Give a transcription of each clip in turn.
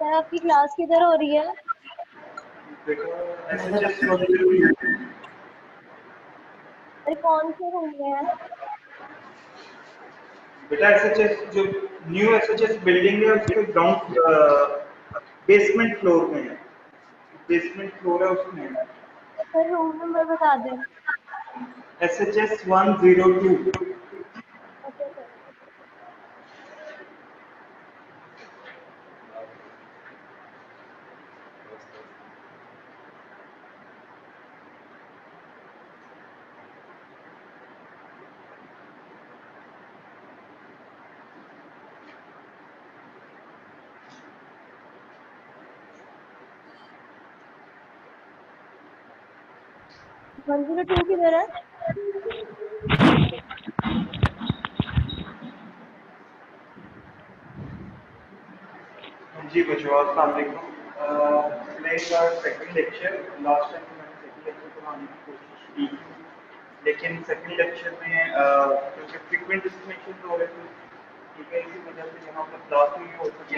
Sir आपकी class किधर हो रही है? अरे कौन से रूम में है? बेटा एसएचएस जो न्यू एसएचएस बिल्डिंग है उसके ग्राउंड बेसमेंट फ्लोर में है। बेसमेंट फ्लोर है उसमें है। सर रूम नंबर बता दें। एसएचएस 102। Okay sir. मंजिल 2 किधर है? जी बच्चों अस्सलाम वालेकुम। टुडे का सेकंड लेक्चर। लास्ट टाइम मैंने सेकंड लेक्चर पढ़ाने की कोशिश की, लेकिन सेकंड लेक्चर में क्योंकि फ्रीक्वेंट डिस्कनेक्शन हो रहे थे, ठीक है, इसी वजह से यहाँ पर क्लास नहीं हो सकी,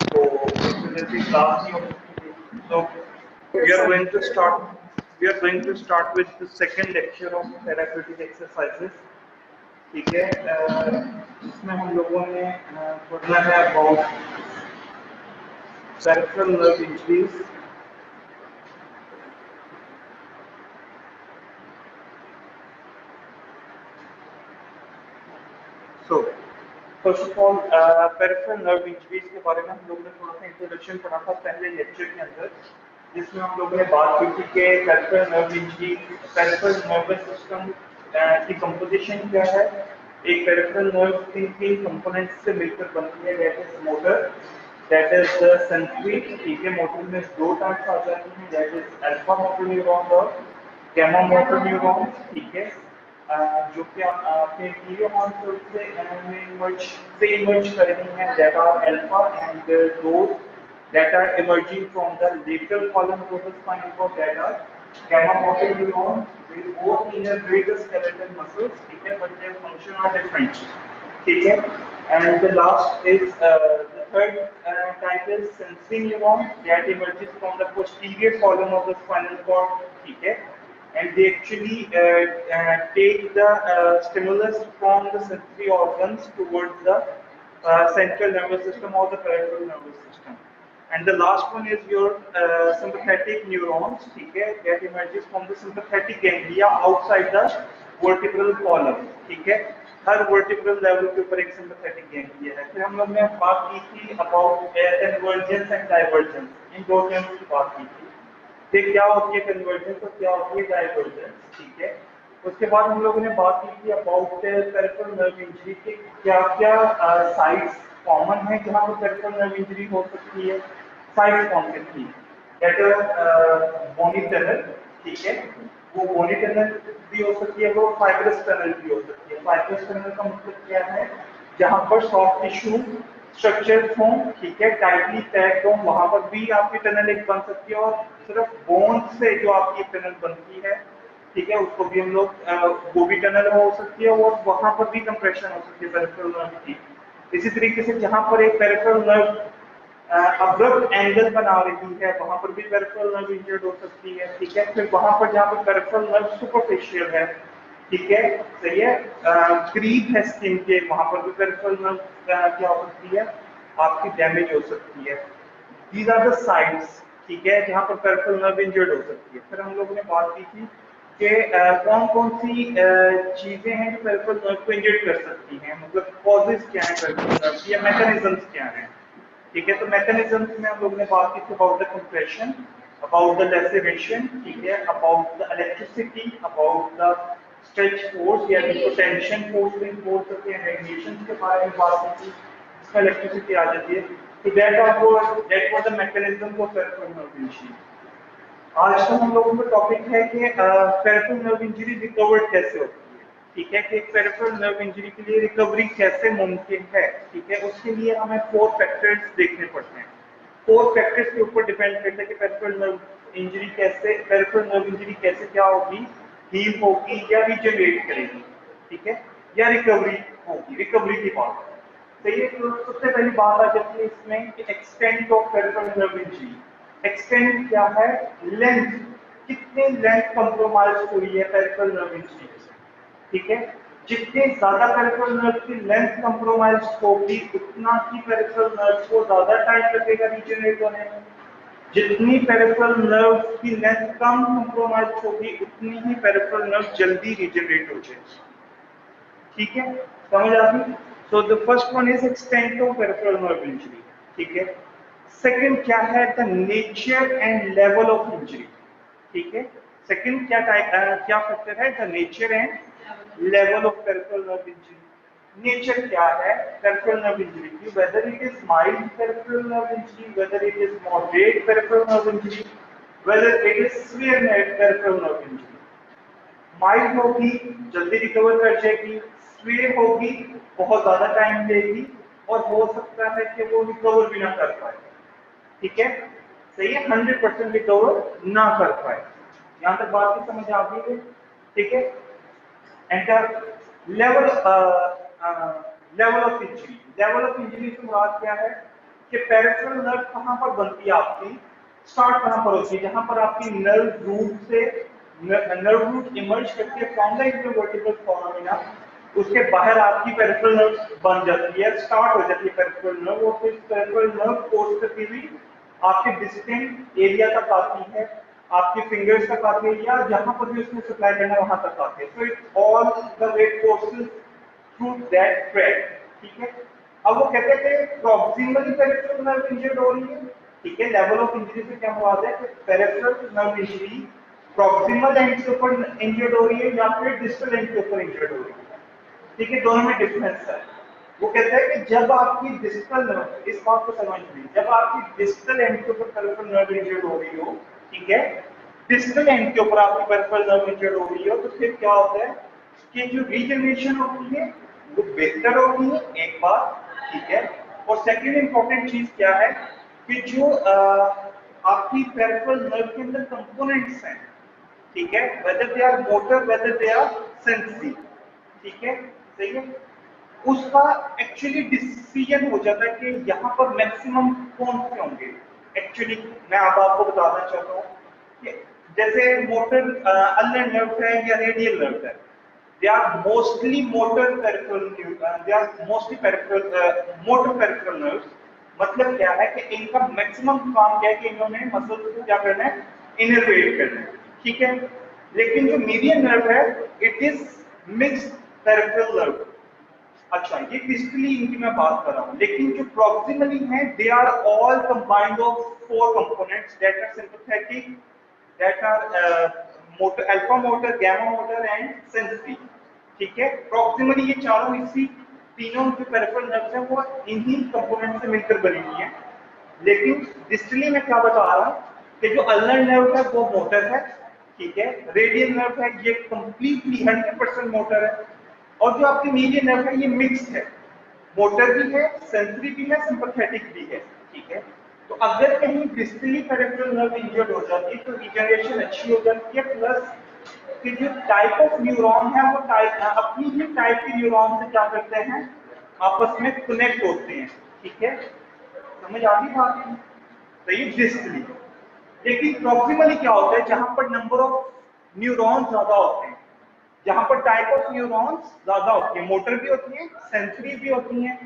तो इस वजह से क्लास नहीं हो सकी। तो we are going to start with the second lecture of therapeutic exercises। ठीक है, इसमें हम लोगों ने पढ़ना है about peripheral nerve injuries। So first of all peripheral nerve injuries के बारे में हम लोगों ने थोड़ा सा इंट्रोडक्शन पढ़ा था पहले लेक्चर के अंदर, जिसमें हम लोगों ने बात की थी कि peripheral nerve injury, peripheral nervous system की कंपोजिशन क्या है। एक पेरिफेरल नर्व तीन कंपोनेंट्स से मिलकर बनती है, that is motor, that is the sensory. ठीक है, मोटर में दो टाइप्स आ जाती हैं, that is alpha motor neuron और गैमा मोटर न्यूरॉन। ठीक है, जो कि आपने वीडियो कॉन्फ्रेंस से इमर्ज करेंगे हैं, that are alpha and those that are emerging from the lateral column of the spinal cord, that are gamma motor neurons with both innervated skeletal muscles, ठीक है, but their function are different, ठीक है। And the last is the third type is sensory neuron that emerges from the posterior column of the spinal cord, ठीक है, and they actually take the stimulus from the sensory organs towards the central nervous system or the peripheral nervous system। And the last one is your sympathetic neurons, ठीक है, that emerges from the sympathetic ganglia outside the vertebral column, ठीक है। हर vertebral level के ऊपर एक sympathetic ganglia है। फिर हम लोग ने बात की थी about convergence and divergence, इन दो टर्म्स की बात की थी। फिर क्या होती है कन्वर्जेंस और क्या होती है डाइवर्जेंस, ठीक है। उसके बाद हम लोगों ने बात की थी अबाउट पेरिफेरल नर्व इंजरी के क्या क्या साइट्स कॉमन है जहाँ पर पेरिफेरल नर्व इंजरी हो सकती है। साइट्स कौन सी थी? बोनी टनल, ठीक है, वो बोनी टनल भी हो सकती है, वो फाइब्रस टनल भी हो सकती है। फाइब्रस टनल का मतलब क्या है? जहाँ पर सॉफ्ट टिश्यू स्ट्रक्चर हो, ठीक है, टाइटली पैक्ड हो, वहां पर भी आपकी टनल एक बन सकती है। और सिर्फ बोन से जो आपकी टनल बनती है, ठीक है, उसको भी हम लोग वो भी टनल हो सकती है और वहां पर भी कंप्रेशन हो सकती है पेरिफेरल नर्व की। इसी तरीके से जहां पर एक पेरिफेरल नर्व अब्रप्ट एंगल बना रही है, वहां पर भी पेरिफेरल नर्व इंजर्ड हो सकती है, ठीक है। फिर वहां पर जहां पर पेरिफेरल नर्व सुपरफिशियल है, ठीक है, सही है, क्रीप है स्किन के, वहां पर भी पेरिफेरल नर्व क्या हो सकती है, आपकी डैमेज हो सकती है। दीज आर द साइट्स, ठीक है, जहां पर पेरिफेरल नर्व इंजर्ड हो सकती है। फिर हम लोगों ने बात की थी कि कौन कौन सी चीजें हैं जो पेरिफेरल नर्व को इंजर्ड कर सकती हैं, मतलब कॉजेज क्या है पेरिफेरल नर्व की या मैकेनिज्म्स क्या हैं, ठीक है। तो मैकेनिज्म्स में हम लोग ने बात की थी about the compression, about the laceration, ठीक है, about the electricity, about the stretch force या टेंशन फोर्स इन फोर्स होते हैं, रेडिएशन के बारे में बात की थी, इसमें इलेक्ट्रिसिटी आ जाती है। तो that was the mechanism for peripheral nerve injury. आज का हम लोगों का टॉपिक है कि पेरिफेरल नर्व इंजरी रिकवर्ड कैसे होती है, ठीक है, कि पेरिफेरल नर्व इंजरी के लिए रिकवरी कैसे मुमकिन है, ठीक है। उसके लिए हमें 4 फैक्टर्स देखने पड़ते हैं। 4 फैक्टर्स के ऊपर डिपेंड करता है कि पेरिफेरल नर्व इंजरी कैसे क्या होगी, हील होगी या रिजनरेट करेगी, ठीक है, या रिकवरी होगी, रिकवरी की बात। सही है। तो सबसे पहली बात आ जाती है इसमें कि extent of peripheral nerve injury. Extent क्या है? लेंथ, कितनी लेंथ कंप्रोमाइज हुई है पेरिफेरल नर्व इंजरी से, ठीक है। जितनी ज्यादा पेरिफेरल नर्व की लेंथ कंप्रोमाइज होगी उतना ही पेरिफेरल नर्व को ज्यादा टाइम लगेगा रीजनरेट होने में। जितनी पेरिफेरल नर्व की लेंथ कम कंप्रोमाइज होगी उतनी ही पेरिफेरल नर्व जल्दी रीजनरेट हो जाएगी, ठीक है। समझ आ गई? So the first one is extent of peripheral nerve injury, ठीक है। सेकंड क्या है? The nature and level of injury, ठीक है। सेकंड क्या क्या फैक्टर है? The nature and level of peripheral nerve injury. Nature क्या है पेरिफेरल नर्व इंजरी की? Whether it is mild peripheral nerve injury, whether it is moderate peripheral nerve injury, whether it is severe peripheral nerve injury. Mild होगी जल्दी recover कर जाएगी, severe होगी बहुत ज्यादा टाइम लेगी, और हो सकता है कि वो रिकवर भी ना कर पाए, ठीक है। सही है, 100% रिकवर ना कर पाए। यहां तक बात की समझ आ गई है, ठीक है। And level level of injury. Level of injury से मुराद क्या है कि पेरिफेरल नर्व कहां पर बनती है आपकी, स्टार्ट कहां पर होती है? जहां पर आपकी नर्व रूट से नर्व रूट इमर्ज करके फ्रॉम द इंटरवर्टिब्रल फोरामिना, उसके बाहर आपकी पेरिफेरल नर्व बन जाती है, स्टार्ट हो जाती है पेरिफेरल नर्व, और फिर पेरिफेरल नर्व कोर्स करती हुई आपके डिस्टेंट एरिया तक आती है, आपके फिंगर्स तक आती है, या जहां पर भी उसने सप्लाई करना है वहां तक आती है। So it all the way courses through that thread, ठीक है। अब वो कहते हैं कि प्रॉक्सिमली पेरिफेरल नर्व इंजर्ड हो रही है, ठीक है। लेवल ऑफ इंजरी से क्या मुराद है कि peripheral nerve injury proximal and के ऊपर इंजर्ड हो रही है या फिर डिस्टल एंड के ऊपर इंजर्ड हो रही है, ठीक है। दोनों में डिफरेंस है। वो कहते हैं कि जब आपकी डिस्टल नर्व, इस बात को समझ लीजिए, जब आपकी डिस्टल एंड के ऊपर पेरिफेरल नर्व इंजर्ड हो रही हो, ठीक है, डिस्टल एंड के ऊपर आपकी पेरिफेरल नर्व इंजर्ड हो रही हो, तो फिर क्या होता है कि जो रीजनरेशन होती है वो बेहतर होती है, एक बात, ठीक है। और सेकंड इंपॉर्टेंट चीज क्या है कि जो आपकी पेरिफेरल नर्व के अंदर कंपोनेंट्स हैं, ठीक है, whether they are motor whether they are sensory, ठीक है, सही है, उसका एक्चुअली डिसीजन हो जाता है कि यहाँ पर मैक्सिमम कौन से होंगे। एक्चुअली मैं अब आपको बताना चाहता हूँ कि जैसे मोटर अल्नर नर्व है या रेडियल नर्व है, they are mostly motor peripheral, they are mostly peripheral motor peripheral nerves. मतलब क्या है कि इनका मैक्सिमम काम क्या है कि इन्होंने मसल्स को क्या करना है, इनर्वेट करना है, ठीक है। लेकिन जो मीडियन नर्व है it is mixed peripheral nerve. अच्छा, ये डिस्टली इनकी मैं बात कर रहा हूँ, लेकिन जो प्रॉक्सिमली है they are all combined of 4 components that are sympathetic, that are motor, alpha motor, gamma motor and sensory, ठीक है। प्रॉक्सिमली ये चारों इसी तीनों जो पेरिफेरल नर्व्स हैं वो इन्हीं कंपोनेंट से मिलकर बनी हुई हैं। लेकिन डिस्टली में क्या बता रहा हूँ कि जो अल्नर नर्व है वो मोटर है, ठीक है। रेडियल नर्व है ये कंप्लीटली 100% मोटर है, और जो आपकी मीडियन नर्व है ये मिक्स्ड है, मोटर भी है, सेंसरी भी है, सिंपैथेटिक भी है, ठीक है। तो अगर कहीं डिस्टली पेरिफेरल नर्व इंजर्ड हो जाती है तो रीजनरेशन अच्छी हो जाती है, प्लस कि जो टाइप ऑफ न्यूरॉन है वो अपनी ही टाइप के न्यूरॉन से क्या करते हैं, आपस में कनेक्ट होते हैं, ठीक है। समझ आ गई बात? सही, डिस्टली। लेकिन प्रॉक्सिमली क्या होता है, जहां पर नंबर ऑफ न्यूरॉन्स ज्यादा होते हैं, जहां पर टाइप ऑफ न्यूरॉन्स ज्यादा होती है, मोटर भी होती है, सेंसरी भी होती है,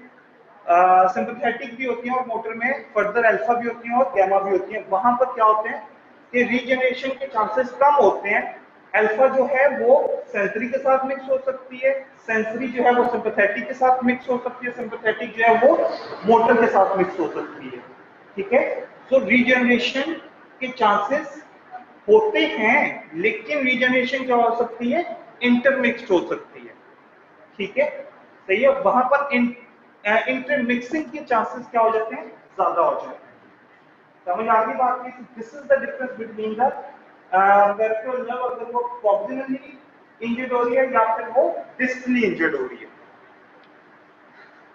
सिंपैथेटिक भी होती है, और मोटर में फर्दर अल्फा भी होती है और गामा भी होती है, वहां पर क्या होते हैं कि रीजनरेशन के चांसेस कम होते हैं। अल्फा जो है वो सेंसरी के साथ मिक्स हो सकती है, सेंसरी जो है वो सिंपैथेटिक के साथ मिक्स हो सकती है, सिंपैथेटिक जो है वो मोटर के साथ मिक्स हो सकती है, ठीक है। सो रीजनरेशन के चांसेस होते हैं, लेकिन रीजनरेशन क्या हो सकती है, इंटरमिक्स्ड हो सकती है, ठीक है, सही है। वहां पर इंटरमिक्सिंग के चांसेस क्या हो जाते हैं, ज्यादा हो जाते हैं। समझ आ गई बात की? This is the difference between the peripheral nerve, अगर वो प्रॉक्सिमली इंजर्ड हो रही है या फिर वो डिस्टली इंजर्ड हो रही है।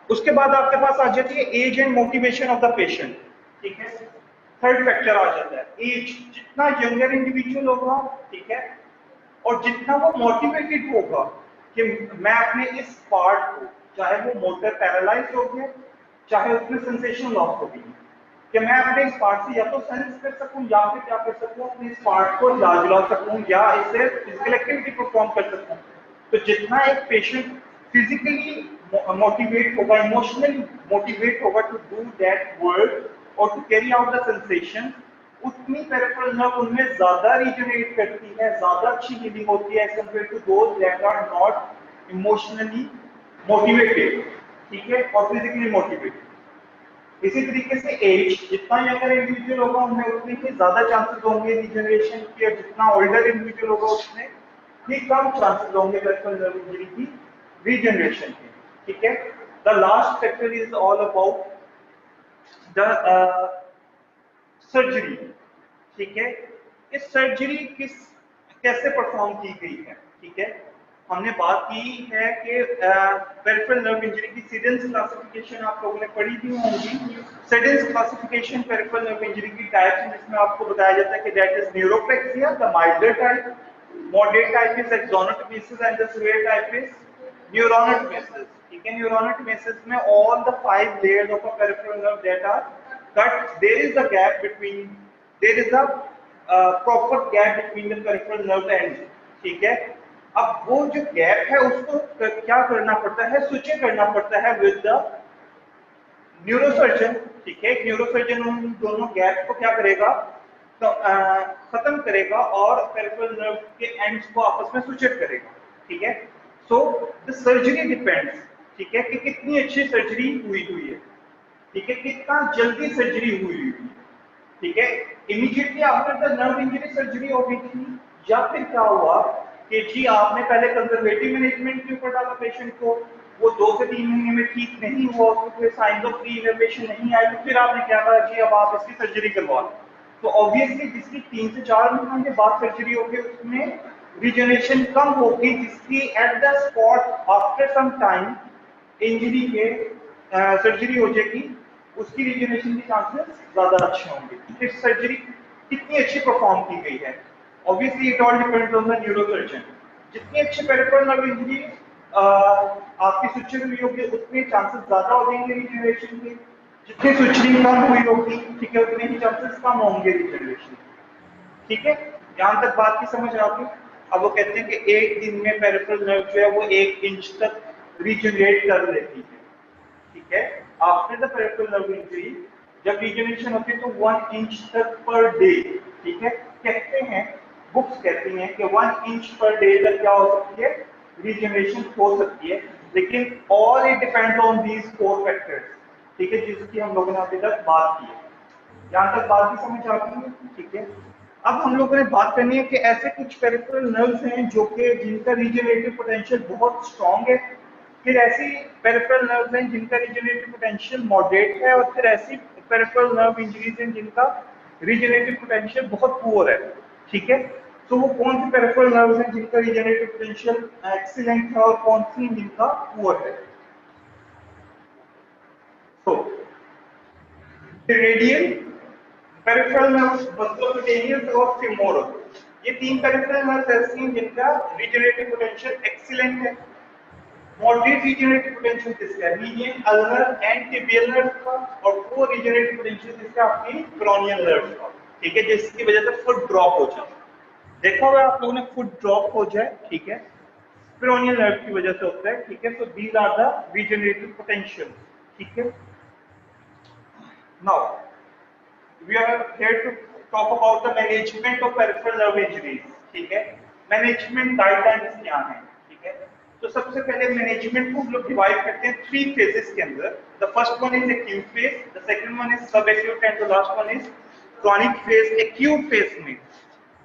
उसके बाद आपके पास आ जाती है age and motivation of the patient, ठीक है। थर्ड फैक्टर आ जाता है एज, जितना यंगर इंडिविजुअल होगा, ठीक है, और जितना वो मोटिवेटेड होगा कि मैं अपने इस पार्ट को, चाहे वो मोटर पैरालाइज हो गया, चाहे उसमें सेंसेशन लॉस हो गई, कि मैं अपने इस पार्ट से या तो सेंस कर सकूं या फिर क्या कर सकूं, अपने इस पार्ट को लाजुला सकूं या इसे फिजिकल एक्टिविटी परफॉर्म कर सकूं। तो जितना एक पेशेंट फिजिकली मोटिवेट होगा, इमोशनली मोटिवेट होगा टू डू दैट वर्क और to carry out the sensation, उतनी पेरिफेरल नर्व उनमें ज्यादा रीजनरेट करती है, ज्यादा अच्छी हीलिंग होती है as compare to those that are not emotionally motivated, ठीक है, और फिजिकली मोटिवेटेड। इसी तरीके से एज, जितना यंगर इंडिविजुअल होगा उनमें उतने ही ज्यादा चांसेस होंगे रीजनरेशन के, और जितना ओल्डर इंडिविजुअल होगा उसमें ही कम चांसेस होंगे पेरिफेरल नर्व इंजरी की रीजनरेशन के, ठीक है। The last factor is all about the surgery, ठीक है। इस सर्जरी कैसे परफॉर्म की गई है, ठीक है। हमने बात की है कि पेरिफेरल नर्व इंजरी की सिडेंस क्लासिफिकेशन आप लोगों ने पढ़ी भी होंगी। Seddon's classification peripheral nerve injury की टाइप्स हैं, जिसमें आपको बताया जाता है कि that is neuropraxia, the milder type, moderate type is axonotmesis and the severe type is neurotmesis, ठीक है। न्यूरोनोटोमेसिस में all the 5 layers of a peripheral nerve that are cut, there is a gap between, there is a proper gap between the peripheral nerve and, ठीक है। अब वो जो gap है उसको क्या करना पड़ता है, सुचय करना पड़ता है विद द न्यूरोसर्जन, ठीक है। न्यूरोसर्जन उन दोनों गैप को क्या करेगा, तो खत्म करेगा और पेरिफेरल नर्व के एंड्स को आपस में सुचेत करेगा, ठीक है। सो द सर्जरी डिपेंड्स, ठीक है, कि कितनी अच्छी सर्जरी हुई है, ठीक है, कितना जल्दी सर्जरी हुई है, ठीक है। Immediately after the nerve injury surgery हो गई थी, या फिर क्या हुआ कि जी आपने पहले कंजर्वेटिव मैनेजमेंट के ऊपर डाला पेशेंट को, वो 2 से 3 महीने में ठीक नहीं हुआ, उसके साइंस ऑफ प्री इनर्वेशन नहीं आए, तो फिर आपने क्या कहा जी अब आप इसकी सर्जरी करवा लो। तो ऑब्वियसली जिसकी 3 से 4 महीने के बाद सर्जरी होगी उसमें रीजनरेशन कम होगी, जिसकी at the spot after some time injury के सर्जरी हो जाएगी, उसकी रीजनरेशन के चांसेस ज्यादा अच्छे होंगे। फिर सर्जरी कितनी अच्छी परफॉर्म की गई है, obviously it all depends on the neurosurgeon. जितनी अच्छी पेरिफेरल नर्व इंजरी आपकी सुचरी हुई होगी उतने चांसेस ज्यादा हो जाएंगे रीजनरेशन के, जितनी सुचरी कम हुई होगी, ठीक है, उतने ही चांसेस कम होंगे रीजनरेशन, ठीक है। यहां तक बात की समझ आ गई। अब वो कहते हैं कि एक दिन में पेरिफेरल नर्व जो है वो 1 इंच तक रीजनरेट कर लेती है, ठीक है। After the peripheral nerve injury जब रीजनरेशन होती है तो 1 इंच तक पर डे, ठीक है, कहते हैं, बुक्स कहती हैं कि 1 इंच पर डे तक क्या हो सकती है, रीजनरेशन हो सकती है। लेकिन all it depends on these 4 factors, ठीक है, जिसकी हम लोगों ने अभी तक बात की है। यहाँ तक बात की समझ आती है, ठीक है। अब हम लोगों ने बात करनी है कि ऐसे कुछ पेरिफेरल नर्व्स हैं जो कि जिनका रीजनरेटिव पोटेंशियल बहुत स्ट्रॉन्ग है, फिर ऐसी पेरिफेरल नर्व्स हैं जिनका रीजनरेटिव पोटेंशियल मॉडरेट है, और फिर ऐसी पेरिफेरल नर्व इंजरीज हैं जिनका रीजनरेटिव पोटेंशियल बहुत पुअर है, ठीक है। तो वो कौन सी पेरिफेरल नर्व्स हैं जिनका रीजनरेटिव पोटेंशियल एक्सीलेंट है और कौन सी जिनका पुअर है। तो रेडियल, पेरिफेरल नर्व्स, मस्कुलोक्यूटेनियस और फेमोरल, ये 3 पेरिफेरल नर्व्स ऐसी हैं जिनका रीजनरेटिव पोटेंशियल एक्सीलेंट है। मॉडरेट रीजनरेटिव पोटेंशियल किसका है, median ulnar and tibial nerve का, और पुअर रीजनरेटिव पोटेंशियल किसका, आपकी पेरोनियल नर्व का, ठीक है, जिसकी वजह से फुट ड्रॉप हो जाए। देखा होगा आप लोगों ने, फुट ड्रॉप हो जाए, ठीक है, पेरोनियल नर्व की वजह से होता है, ठीक है। So these are the regenerative potential, ठीक है। Now we are here to talk about the management of peripheral nerve injuries, ठीक है। मैनेजमेंट गाइडलाइंस क्या है, ठीक है। तो सबसे पहले मैनेजमेंट को हम लोग डिवाइड करते हैं 3 फेजेस के अंदर। The first one is acute phase, the second one is subacute and the last one is chronic phase. Acute phase में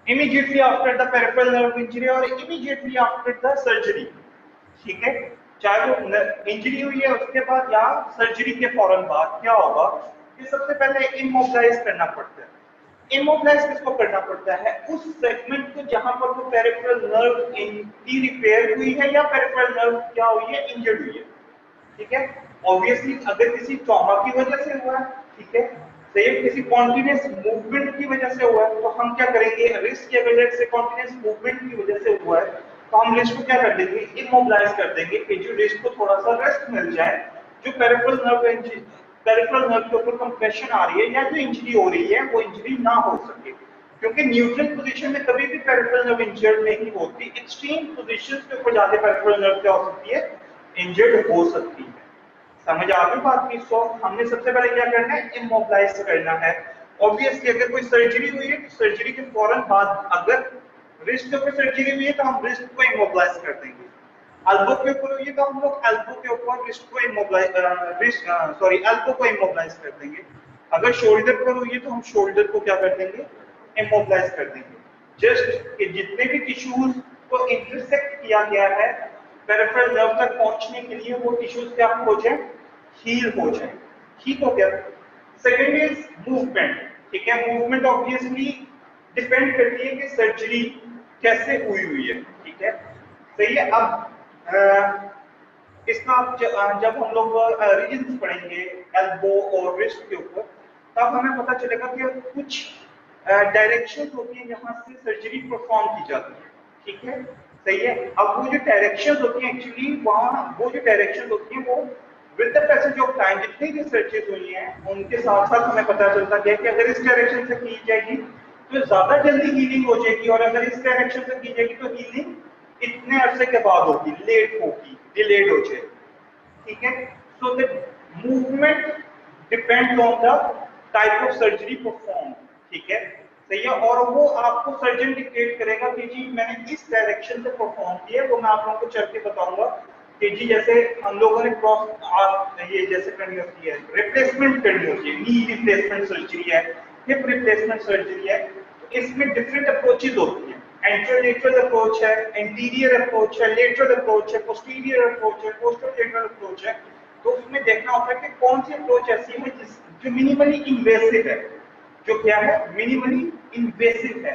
immediately after the peripheral nerve injury और इमीडिएटली आफ्टर द सर्जरी, ठीक है, चाहे वो injury हुई है उसके बाद या सर्जरी के फौरन बाद क्या होगा कि सबसे पहले इमोबिलाइज करना पड़ता है। इमोबिलाइज किसको करना पड़ता है, उस सेगमेंट को जहां पर वो पेरिफेरल नर्व की रिपेयर हुई है या पेरिफेरल नर्व क्या हुई है, इंजर्ड हुई है, ठीक है। ऑब्वियसली अगर किसी ट्रॉमा की वजह से हुआ है, ठीक है, सेम किसी कॉन्टिन्यूअस मूवमेंट की वजह से हुआ है, तो हम क्या करेंगे, रिस्ट के वजह से कॉन्टिन्यूअस मूवमेंट की वजह से हुआ है, तो हम रिस्ट को क्या कर देंगे, इमोबिलाइज कर देंगे कि जो रिस्ट को थोड़ा सा रेस्ट मिल जाए, जो पेरिफेरल नर्व के ऊपर कंप्रेशन आ रही है या जो इंजरी हो रही है वो इंजरी ना हो सके, क्योंकि न्यूट्रल पोजीशन में कभी भी पेरिफेरल नर्व इंजर्ड नहीं होती, एक्सट्रीम पोजीशंस के ऊपर जाके पेरिफेरल नर्व क्या हो सकती है, इंजर्ड हो सकती है। समझ आ गई बात की? सो हमने सबसे पहले क्या करना है, इमोबिलाइज करना है। ऑब्वियसली अगर कोई सर्जरी हुई है तो सर्जरी के फौरन बाद अगर रिस्ट के ऊपर सर्जरी हुई है तो हम रिस्ट को इमोबिलाइज कर देंगे, एल्बो के ऊपर हुई है तो हम लोग एल्बो के ऊपर रिस्ट को इमोबिलाइज एल्बो को इमोबिलाइज कर देंगे। अगर शोल्डर पर हुई है तो हम शोल्डर को क्या कर देंगे, इमोबिलाइज कर देंगे। जस्ट कि जितने भी टिश्यूज को इंटरसेक्ट किया गया है पेरिफेरल नर्व तक पहुंचने के लिए, वो टिश्यूज क्या हो जाए, हील हो जाए। ठीक हो गया? Second is movement. ठीक है, मूवमेंट ऑब्वियसली डिपेंड करती है कि सर्जरी कैसे हुई है। ठीक है, सही है। अब इसका जब हम लोग रीजन्स पढ़ेंगे एल्बो और रिस्ट के ऊपर, तब हमें पता चलेगा कि कुछ डायरेक्शन होती है जहां से सर्जरी परफॉर्म की जाती है। ठीक है, सही है। अब वो जो डायरेक्शन होती है एक्चुअली वहां वो जो डायरेक्शन होती है वो with the passage of time जितनी भी सर्जरीज हुई हैं उनके साथ साथ हमें पता चलता गया कि अगर इस डायरेक्शन से की जाएगी तो ज्यादा जल्दी हीलिंग हो जाएगी, और अगर इस डायरेक्शन से की जाएगी तो हीलिंग इतने अरसे के बाद होगी, लेट होगी, डिलेड हो जाएगी। ठीक है, so the movement depends on the type of surgery perform. ठीक है, सही है। और वो आपको सर्जन डिक्टेट करेगा कि जी मैंने इस डायरेक्शन से परफॉर्म किया, वो मैं आप लोगों को चल के बताऊंगा कि जी जैसे हम लोगों ने क्रॉस ये जैसे करनी होती है, रिप्लेसमेंट करनी होती है, नी रिप्लेसमेंट सर्जरी है, हिप रिप्लेसमेंट सर्जरी है, तो इसमें डिफरेंट अप्रोचेज होती है। एंट्रोलेटरल अप्रोच है, एंटीरियर अप्रोच है, लेटरल अप्रोच है, पोस्टीरियर अप्रोच है, पोस्टरोलेटरल अप्रोच है। तो उसमें देखना होता है कि कौन सी अप्रोच ऐसी है जो मिनिमली इन्वेसिव है, जो क्या है, मिनिमली इन्वेसिव है।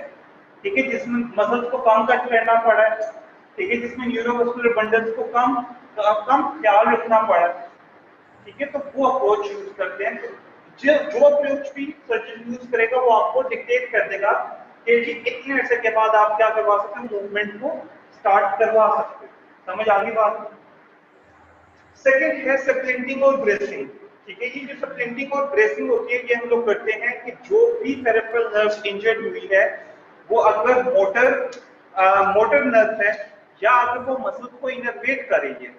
ठीक है, जिसमें मसल्स को कम कट करना पड़ा है। ठीक है, जिसमें न्यूरोमस्कुलर बंडल्स को कम ख्याल रखना पड़ा। ठीक है, तो वो अप्रोच यूज करते हैं। जो अप्रोच भी सर्जन यूज करेगा वो आपको डिक्टेट कर देगा कि जी इतने अरसे के बाद आप क्या करवा सकते हैं, मूवमेंट को स्टार्ट करवा सकते हैं। समझ आ गई बात? सेकेंड है सप्लेंटिंग और ब्रेसिंग। ठीक है, ये जो सप्लेंटिंग और ब्रेसिंग होती है ये हम लोग करते हैं कि जो भी पेरिफेरल नर्व इंजर्ड हुई है वो अगर मोटर नर्व है या अगर वो मसल को इनर्वेट कर रही है,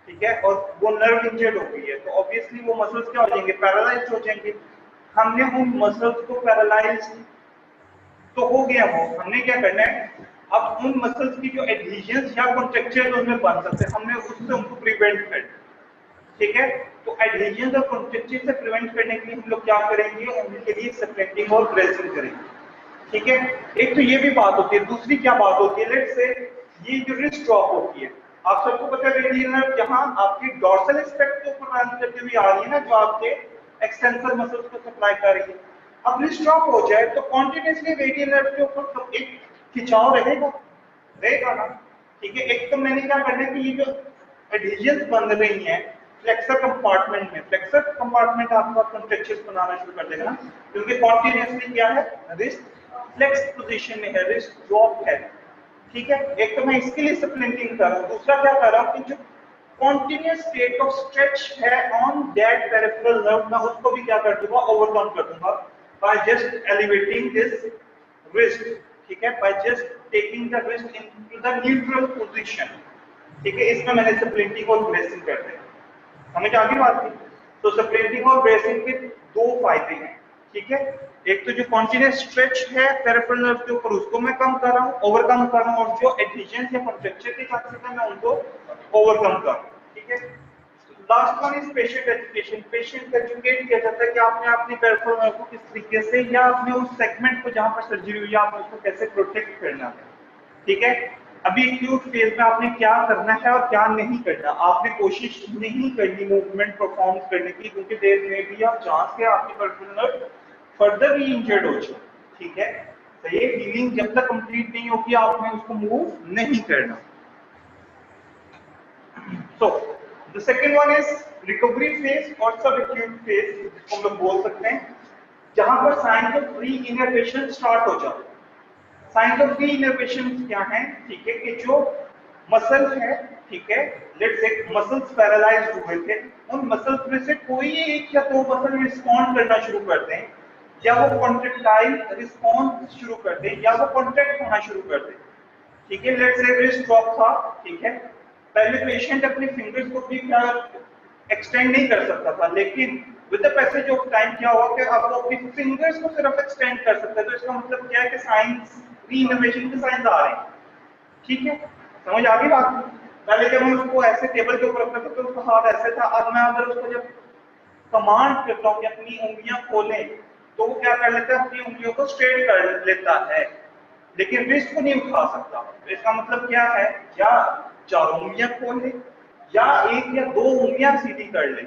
ठीक है, और वो नर्व इंजर्ड हो गई है, तो ऑब्वियसली वो मसल्स क्या हो जाएंगे, पैरालाइज्ड हो जाएंगे। हमने उन मसल्स को पैरालाइज तो हो गया वो, हमने क्या करना है, अब उन मसल्स की जो एडहेजंस या कॉन्ट्रैक्चर उनमें बन सकते हैं, हमने उससे उनको प्रिवेंट करना। ठीक है, तो एडहेजंस और कॉन्ट्रैक्चर से प्रिवेंट करने के लिए हम लोग क्या करेंगे, उनके लिए सप्लेंटिंग और ब्रेसिंग करेंगे। ठीक है, एक तो ये भी बात होती है। दूसरी क्या बात होती है, लेट्स से ये जो रिस्ट ड्रॉप होती है, आप सबको पता है रेडियल नर्व जहां आपकी डॉर्सल एस्पेक्ट के ऊपर रन करती हुई आ रही है ना, जो आपके एक्सटेंसर मसल्स को सप्लाई कर रही है। अब रिस्ट ड्रॉप हो जाए तो कॉन्टिन्यूसली रेडियल नर्व के ऊपर एक खिंचाव रहेगा ना। ठीक है, एक तो मैंने क्या करना है कि ये जो एडहेजंस बन रही हैं फ्लेक्सर कंपार्टमेंट में, फ्लेक्सर कंपार्टमेंट आपका कॉन्ट्रैक्चर्स बनाना शुरू कर देगा ना, क्योंकि कॉन्टिन्यूसली क्या है, रिस्ट फ्लेक्स पोजीशन में है, रिस्ट ड्रॉप है। ठीक है, एक तो मैं इसके लिए सप्लेंटिंग कर रहा हूं, दूसरा क्या कर रहा हूं कि जो कॉन्टिन्यूस स्टेट ऑफ स्ट्रेच है ऑन दैट पेरिफेरल नर्व, मैं उसको भी क्या कर दूंगा, ओवरकम कर दूंगा by just elevating this wrist. ठीक है, by just taking the wrist into the neutral position. ठीक है, इसमें मैंने सप्लेंटिंग और ब्रेसिंग कर दिया। समझ आ गई बात की? तो सप्लेंटिंग और ब्रेसिंग के दो फायदे हैं। ठीक है, एक तो जो कॉन्टिन्यूस स्ट्रेच है पेरिफेरल नर्व के ऊपर उसको मैं कम कर रहा हूं, ओवरकम कर रहा हूं, और जो एडहेजंस या कॉन्ट्रैक्चर के चांसेस है मैं उनको ओवरकम कर रहा हूं। ठीक है, last one is patient education. Patient को एजुकेट किया जाता है कि आपने अपनी पेरिफेरल नर्व को किस तरीके से या अपने उस सेगमेंट को जहां पर सर्जरी हुई है आपने उसको कैसे प्रोटेक्ट करना है। ठीक है, अभी एक्यूट फेज में आपने क्या करना है और क्या नहीं करना, आपने कोशिश नहीं करनी मूवमेंट परफॉर्म करने की, क्योंकि देयर में भी आप चांस है आपकी पेरिफेरल नर्व फर्दर भी इंजर्ड हो जाए। ठीक है, तो ये हीलिंग जब तक कंप्लीट नहीं होगी आपने उसको मूव नहीं करना। So the second one is recovery phase और सब एक्यूट फेज, जिसको हम लोग बोल सकते हैं, जहां पर साइंस ऑफ री इनर्वेशन स्टार्ट हो जाए। साइंस ऑफ री इनर्वेशन क्या है? ठीक है, कि जो मसल है, ठीक है, लेट्स से मसल्स पैरालाइज्ड हुए थे, उन मसल्स में से कोई एक या दो मसल रिस्पॉन्ड करना शुरू कर दें, या वो कॉन्ट्रेक्टाइल रिस्पॉन्स शुरू कर दें, या वो कॉन्ट्रैक्ट होना शुरू कर दें, ठीक है। लेट्स से रिस्ट ड्रॉप था, ठीक है, पहले पेशेंट अपने फिंगर्स को भी एक्सटेंड नहीं कर सकता था, लेकिन with the passage of time क्या हुआ कि अब वो अपनी फिंगर्स को सिर्फ एक्सटेंड कर सकता है। तो इसका मतलब क्या है कि साइंस, री-इनोवेशन के साइंस आ रहे हैं, ठीक है, समझ आ गई बात। पहले जब मैं उसको ऐसे टेबल के ऊपर रखता था तो उसका हाथ ऐसे था, अब मैं अगर उसको जब कमांड करता हूँ कि अपनी उंगलियां खोलें, तो वो क्या कर लेता है, अपनी उंगलियों को स्ट्रेट कर लेता है, लेकिन रिस्ट को नहीं उठा सकता। तो इसका मतलब क्या है, या चारों उंगलियां खोल ले, या एक या दो उंगलियां सीधी कर ले,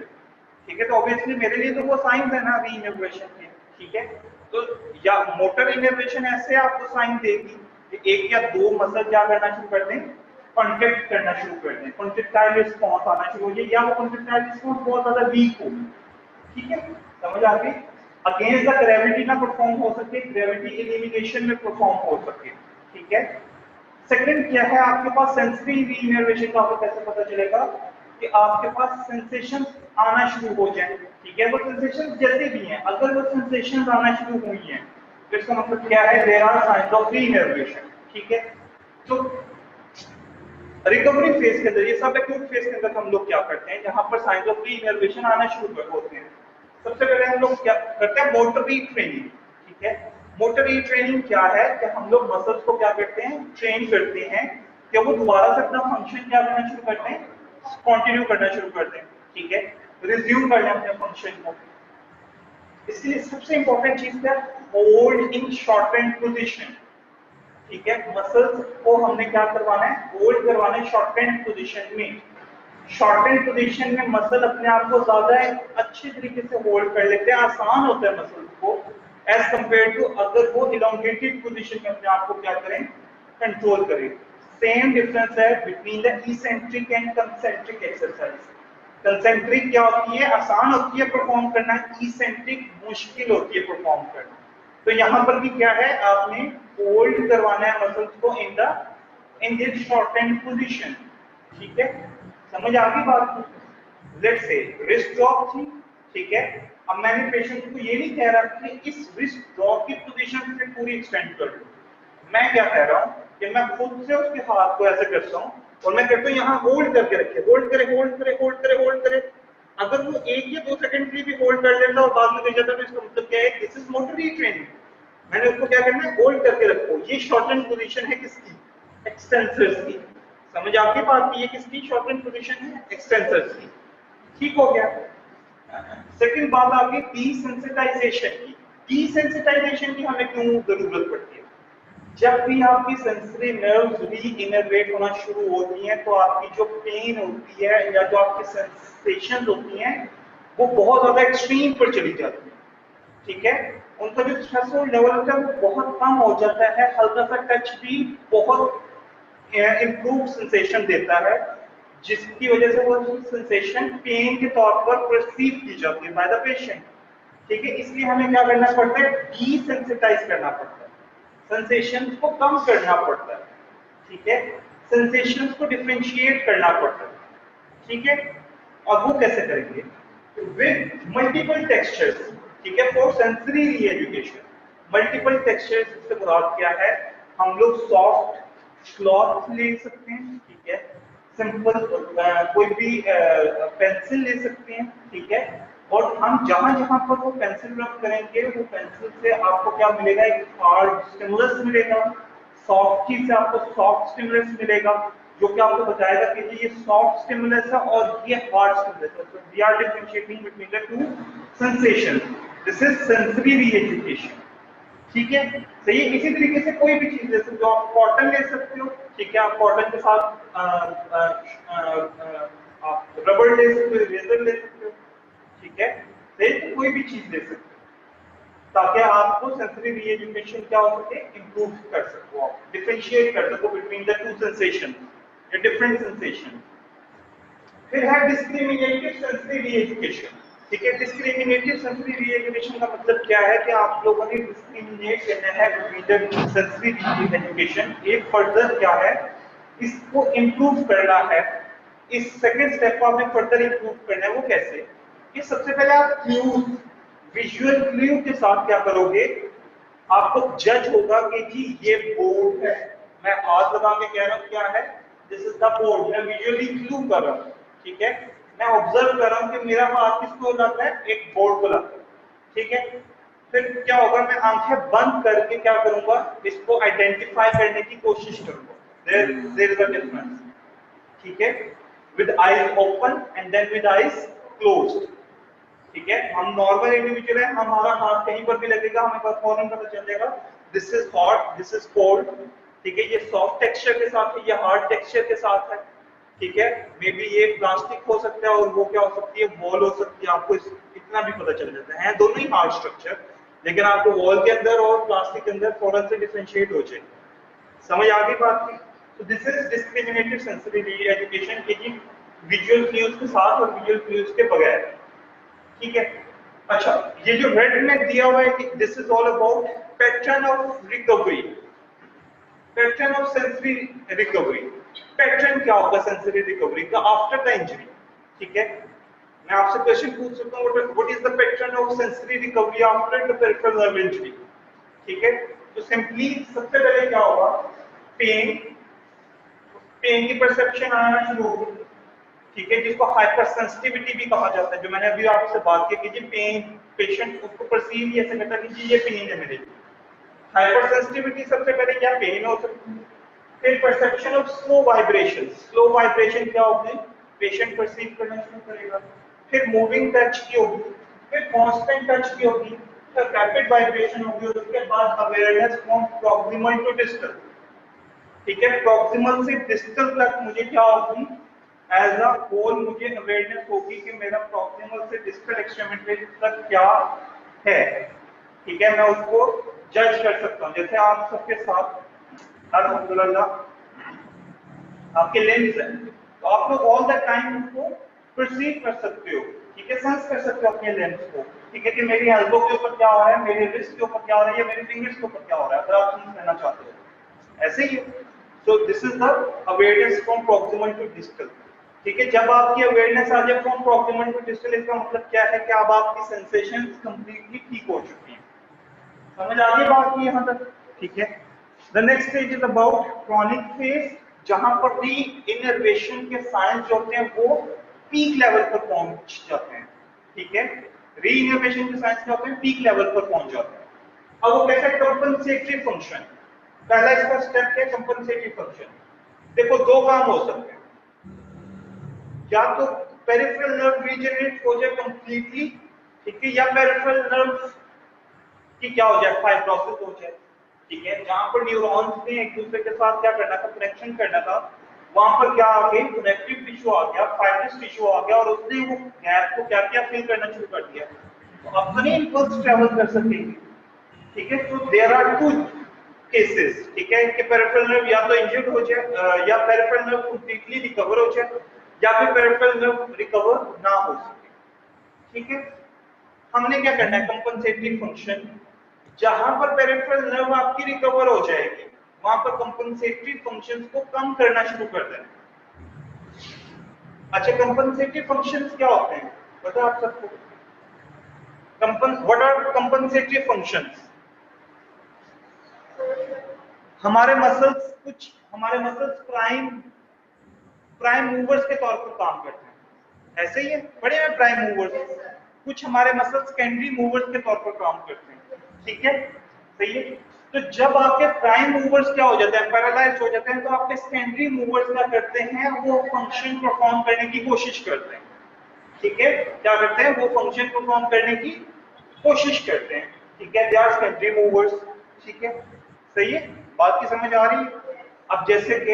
ठीक है। तो ऑब्वियसली मेरे लिए तो वो साइंस है ना री इनोवेशन के, ठीक है। तो या मोटर इनोवेशन ऐसे आपको साइन देगी कि एक या दो मसल क्या करना शुरू कर दें, कॉन्ट्रैक्ट करना शुरू कर दें, कॉन्ट्रैक्टाइल रिस्पॉन्स आना शुरू हो जाए, या वो कॉन्ट्रैक्टाइल रिस्पॉन्स बहुत ज्यादा वीक हो, ठीक है, समझ आ गई। अगेंस्ट द ग्रेविटी ना परफॉर्म हो सके, ग्रेविटी एलिमिनेशन में परफॉर्म हो सके, ठीक है। सेकंड क्या है, आपके पास सेंसरी रीइनर्वेशन का आपको कैसे पता चलेगा कि आपके पास सेंसेशन आना शुरू हो जाए, ठीक है। वो सेंसेशन जैसे भी हैं, अगर वो सेंसेशन आना शुरू हुई हैं तो इसका मतलब क्या है, देयर आर साइंस ऑफ रीइनर्वेशन, ठीक है। तो रिकवरी फेज के अंदर, ये सब एक्यूट फेज के अंदर हम लोग क्या करते हैं, जहां पर साइंस ऑफ रीइनर्वेशन आना शुरू होते हैं, सबसे पहले हम लोग क्या करते हैं, मोटर रीट्रेनिंग, ठीक है। मोटर रीट्रेनिंग क्या है कि हम लोग मसल्स को क्या करते हैं, ट्रेन करते हैं कि वो दोबारा से अपना फंक्शन क्या करना शुरू करते हैं, कंटिन्यू करना शुरू करते हैं, ठीक है, रिज्यूम कर लें अपने फंक्शन को। इसके लिए सबसे इंपॉर्टेंट चीज क्या है, होल्ड इन शॉर्टेंड पोजीशन, ठीक है। मसल्स को हमने क्या करवाना है, होल्ड करवाना है शॉर्टेंड पोजीशन में। शॉर्टेंड पोजीशन में मसल अपने आप को ज्यादा अच्छे तरीके से होल्ड कर लेते हैं, आसान होता है मसल्स को एज कंपेयर टू अगर वो इलोंगेटेड पोजीशन में अपने आप को क्या करें, कंट्रोल करें। सेम डिफरेंस है between the eccentric and concentric exercise. Concentric क्या होती है, आसान होती है परफॉर्म करना, इसेंट्रिक मुश्किल होती है परफॉर्म करना। तो यहाँ पर भी क्या है, आपने होल्ड करवाना है मसल्स को इन दिस शॉर्टेंड पोजीशन, ठीक है, समझ आ गई बात। लेट्स से रिस्ट ड्रॉप थी, ठीक है, अब मैंने पेशेंट को ये नहीं कह रहा कि इस रिस्ट ड्रॉप की पोजीशन से पूरी एक्सटेंड कर दो, मैं क्या कह रहा हूँ कि मैं खुद से उसके हाथ को ऐसे करता हूँ और मैं कहता हूँ यहाँ होल्ड करके रखे, होल्ड करे होल्ड करे होल्ड करे होल्ड करे। अगर वो एक या दो सेकंड के लिए भी होल्ड कर लेता और बाद में दे जाता तो इसका मतलब क्या है, दिस इज मोटर रीट्रेनिंग। मैंने उसको क्या करना है, होल्ड करके रखो। ये शॉर्टेंड पोजीशन है किसकी, एक्सटेंसर्स की। समझ आपकी बात की, ये किसकी शॉर्टेंड पोजीशन है, एक्सटेंसर्स की, ठीक हो गया। सेकंड बात आ गई डीसेंसिटाइजेशन की। डीसेंसिटाइजेशन की हमें क्यों जरूरत पड़ती है, जब भी आपकी सेंसरी नर्व्स री-इनर्वेट होना शुरू होती हैं तो आपकी जो पेन होती है या जो आपकी सेंसेशंस होती हैं वो बहुत ज्यादा एक्सट्रीम पर चली जाती है, ठीक है। उनका जो थ्रेशोल्ड लेवल होता है वो बहुत कम हो जाता है, हल्का सा टच भी बहुत इंप्रूव सेंसेशन देता है, जिसकी वजह से वो सेंसेशन पेन के तौर पर परसीव की जाती है बाय द पेशेंट, ठीक है। इसलिए हमें क्या करना पड़ता है, डीसेंसिटाइज करना पड़ता है, सेंसेशंस को कम करना पड़ता है, ठीक है, सेंसेशंस को डिफरेंशिएट करना पड़ता है, ठीक है। और वो कैसे करेंगे, विद मल्टीपल टेक्सचर्स, ठीक है, for sensory re-education. Multiple textures से मुराद क्या है, हम लोग सॉफ्ट क्लॉथ ले सकते हैं, ठीक है, सिंपल कोई भी पेंसिल ले सकते हैं, ठीक है, और हम जहां जहां पर वो पेंसिल रब करेंगे वो पेंसिल से आपको क्या मिलेगा, एक हार्ड स्टिमुलस मिलेगा, सॉफ्ट चीज से आपको सॉफ्ट स्टिमुलस मिलेगा, जो कि आपको बताएगा कि ये सॉफ्ट स्टिमुलस है और ये हार्ड स्टिमुलस है। So we are differentiating between the two sensations, this is sensory reeducation, ठीक है। सही है। इसी तरीके से कोई भी चीज ले सकते हो, आप कॉटन ले सकते हो, ठीक है, आप कॉटन के साथ आप रबर ले सकते हो, रेजर ले सकते हो, ठीक है, सही, तो कोई भी चीज ले सकते हो ताकि आपको सेंसरी रीएजुकेशन क्या हो सके, इंप्रूव कर सको, आप डिफरेंशिएट कर सको बिटवीन द टू सेंसेशन या डिफरेंट सेंसेशन। फिर है डिस्क्रिमिनेटिव सेंसरी रीएजुकेशन, ठीक है। डिस्क्रिमिनेटिव सेंसरी रीएजुकेशन का मतलब क्या है कि आप लोगों ने डिस्क्रिमिनेट करना है बिटवीन द सेंसरी रीएजुकेशन। एक फर्दर क्या है, इसको इम्प्रूव करना है, इस सेकंड स्टेप को आपने फर्दर इम्प्रूव करना है, वो कैसे? कि सबसे पहले आप क्लूज, विजुअल क्लू के साथ क्या करोगे, आपको जज होगा कि जी ये बोर्ड है, मैं हाथ लगा के कह रहा हूँ क्या है, दिस इज द बोर्ड, मैं विजुअली क्लू कर रहा हूँ, ठीक है, मैं ऑब्जर्व कर रहा हूँ कि मेरा हाथ किसको लाता है, एक बोर्ड को लाता है, ठीक है। फिर क्या होगा, मैं आंखें बंद करके क्या करूंगा, इसको आइडेंटिफाई करने की कोशिश करूंगा, देयर इज अ डिफरेंस, ठीक है, with eyes open and then with eyes closed, ठीक है। हम नॉर्मल इंडिविजुअल है, हमारा हाथ कहीं पर भी लगेगा हमें बस फौरन पता चल जाएगा this is hot, this is cold, ठीक है, ये सॉफ्ट टेक्सचर के साथ है, ये हार्ड टेक्सचर के साथ है, ठीक है, मे बी ये प्लास्टिक हो सकता है और वो क्या हो सकती है, वॉल हो सकती है, आपको इतना भी पता चल जाता है दोनों ही हार्ड स्ट्रक्चर, लेकिन आपको वॉल के अंदर और प्लास्टिक के अंदर फौरन से डिफरेंशिएट हो जाए, समझ आ गई बात की। तो this is discriminative sensory education के जी, विजुअल क्यूज के साथ और विजुअल क्यूज के बगैर, ठीक है। अच्छा, ये जो रेड में दिया हुआ है कि this is all about pattern of recovery, pattern of sensory recovery, pattern क्या होगा सेंसरी रिकवरी का आफ्टर द इंजरी, ठीक है। मैं आपसे क्वेश्चन पूछ सकता हूँ what is the pattern of sensory recovery after the peripheral nerve injury, ठीक है। तो सिंपली सबसे पहले क्या होगा, पेन, पेन की परसेप्शन आना शुरू होगी, ठीक है, जिसको हाइपर सेंसिटिविटी भी कहा जाता है, जो मैंने अभी आपसे बात की कि जी पेन, पेशेंट उसको परसीव ही ऐसे करता है कि जी ये पेन है मेरे, हाइपर सेंसिटिविटी सबसे पहले क्या पेन हो सकती है, फिर perception of slow vibration, slow vibration क्या होगी, पेशेंट परसीव करना शुरू करेगा, फिर मूविंग टच की होगी, फिर कांस्टेंट टच की होगी, फिर रैपिड वाइब्रेशन होगी और उसके बाद awareness from proximal to distal, ठीक है, प्रॉक्सिमल से डिस्टल तक मुझे क्या होगी, एज अ होल मुझे अवेयरनेस होगी कि मेरा प्रॉक्सिमल से डिस्टल एक्सट्रीमिटी तक क्या है, ठीक है, मैं उसको जज कर सकता हूँ। जैसे आप सबके साथ अल्हम्दुलिल्लाह आपके लेंस है, तो आप लोग ऑल द टाइम उसको परसीव कर सकते हो, ठीक है, सेंस कर सकते हो अपने लेंस को, ठीक है, कि मेरी एल्बो के ऊपर क्या हो रहा है, मेरे रिस्ट के ऊपर क्या हो रहा है, या मेरे फिंगर्स के ऊपर क्या हो रहा है, अगर आप सेंस करना चाहते हो, ऐसे ही। So this is the awareness from proximal to distal, ठीक है। जब आपकी अवेयरनेस आ जाए फ्रॉम प्रॉक्सिमल टू डिस्टल, इसका मतलब क्या है कि अब आपकी सेंसेशंस कंप्लीटली ठीक हो चुकी हैं, समझ आ गई बात की यहाँ तक, ठीक है। The next stage is about chronic phase, जहां पर भी इनर्वेशन के साइंस जो होते हैं वो पीक लेवल पर पहुंच जाते हैं, ठीक है, री इनर्वेशन के साइंस क्या होते हैं, पीक लेवल पर पहुंच जाते हैं। अब वो कैसे, कंपनसेटरी फंक्शन, पहला इसका स्टेप है कंपनसेटरी फंक्शन। देखो दो काम हो सकते हैं, या तो पेरिफेरल नर्व रीजनरेट हो जाए कंप्लीटली, ठीक है, या पेरिफेरल नर्व कि क्या हो जाए, फाइब्रोसिस हो जाए, ठीक है, जहां पर न्यूरॉन्स ने एक दूसरे के साथ क्या करना था, कनेक्शन करना था, वहां पर क्या आ गई, कनेक्टिव टिश्यू आ गया, फाइब्रस टिश्यू आ गया और उसने वो गैप को क्या किया, फिल करना शुरू कर दिया, तो अपने इंपल्स ट्रेवल कर सकेंगे, ठीक है। तो देयर आर टू केसेस, ठीक है, कि पेरिफेरल नर्व या तो इंजर्ड हो जाए या पेरिफेरल नर्व कंप्लीटली रिकवर हो जाए, या फिर पेरिफेरल नर्व रिकवर ना हो सके, ठीक है। हमने क्या करना है, कंपनसेटरी फंक्शन, जहां पर पेरिफेरल नर्व आपकी रिकवर हो जाएगी वहां पर कंपनसेटरी फंक्शंस को कम करना शुरू कर देना। अच्छा, कंपनसेटरी फंक्शंस क्या होते हैं पता आप सबको, व्हाट आर कंपनसेटरी फंक्शंस, हमारे मसल्स, कुछ हमारे मसल्स प्राइम प्राइम मूवर्स के तौर पर काम करते हैं, ऐसे ही है, बड़े हैं प्राइम मूवर्स, कुछ हमारे मसल्स सेकेंडरी मूवर्स के तौर पर काम करते हैं, ठीक है, सही है। तो जब आपके प्राइम मूवर्स क्या हो जाते हैं, पैरालाइज हो जाते हैं, तो आपके सेकेंडरी मूवर्स क्या करते हैं, वो फंक्शन परफॉर्म करने की कोशिश करते हैं, ठीक है, क्या करते हैं, वो फंक्शन परफॉर्म करने की कोशिश करते हैं, ठीक है, दे आर सेकेंडरी मूवर्स, ठीक है, सही है, बात की समझ आ रही है। अब जैसे कि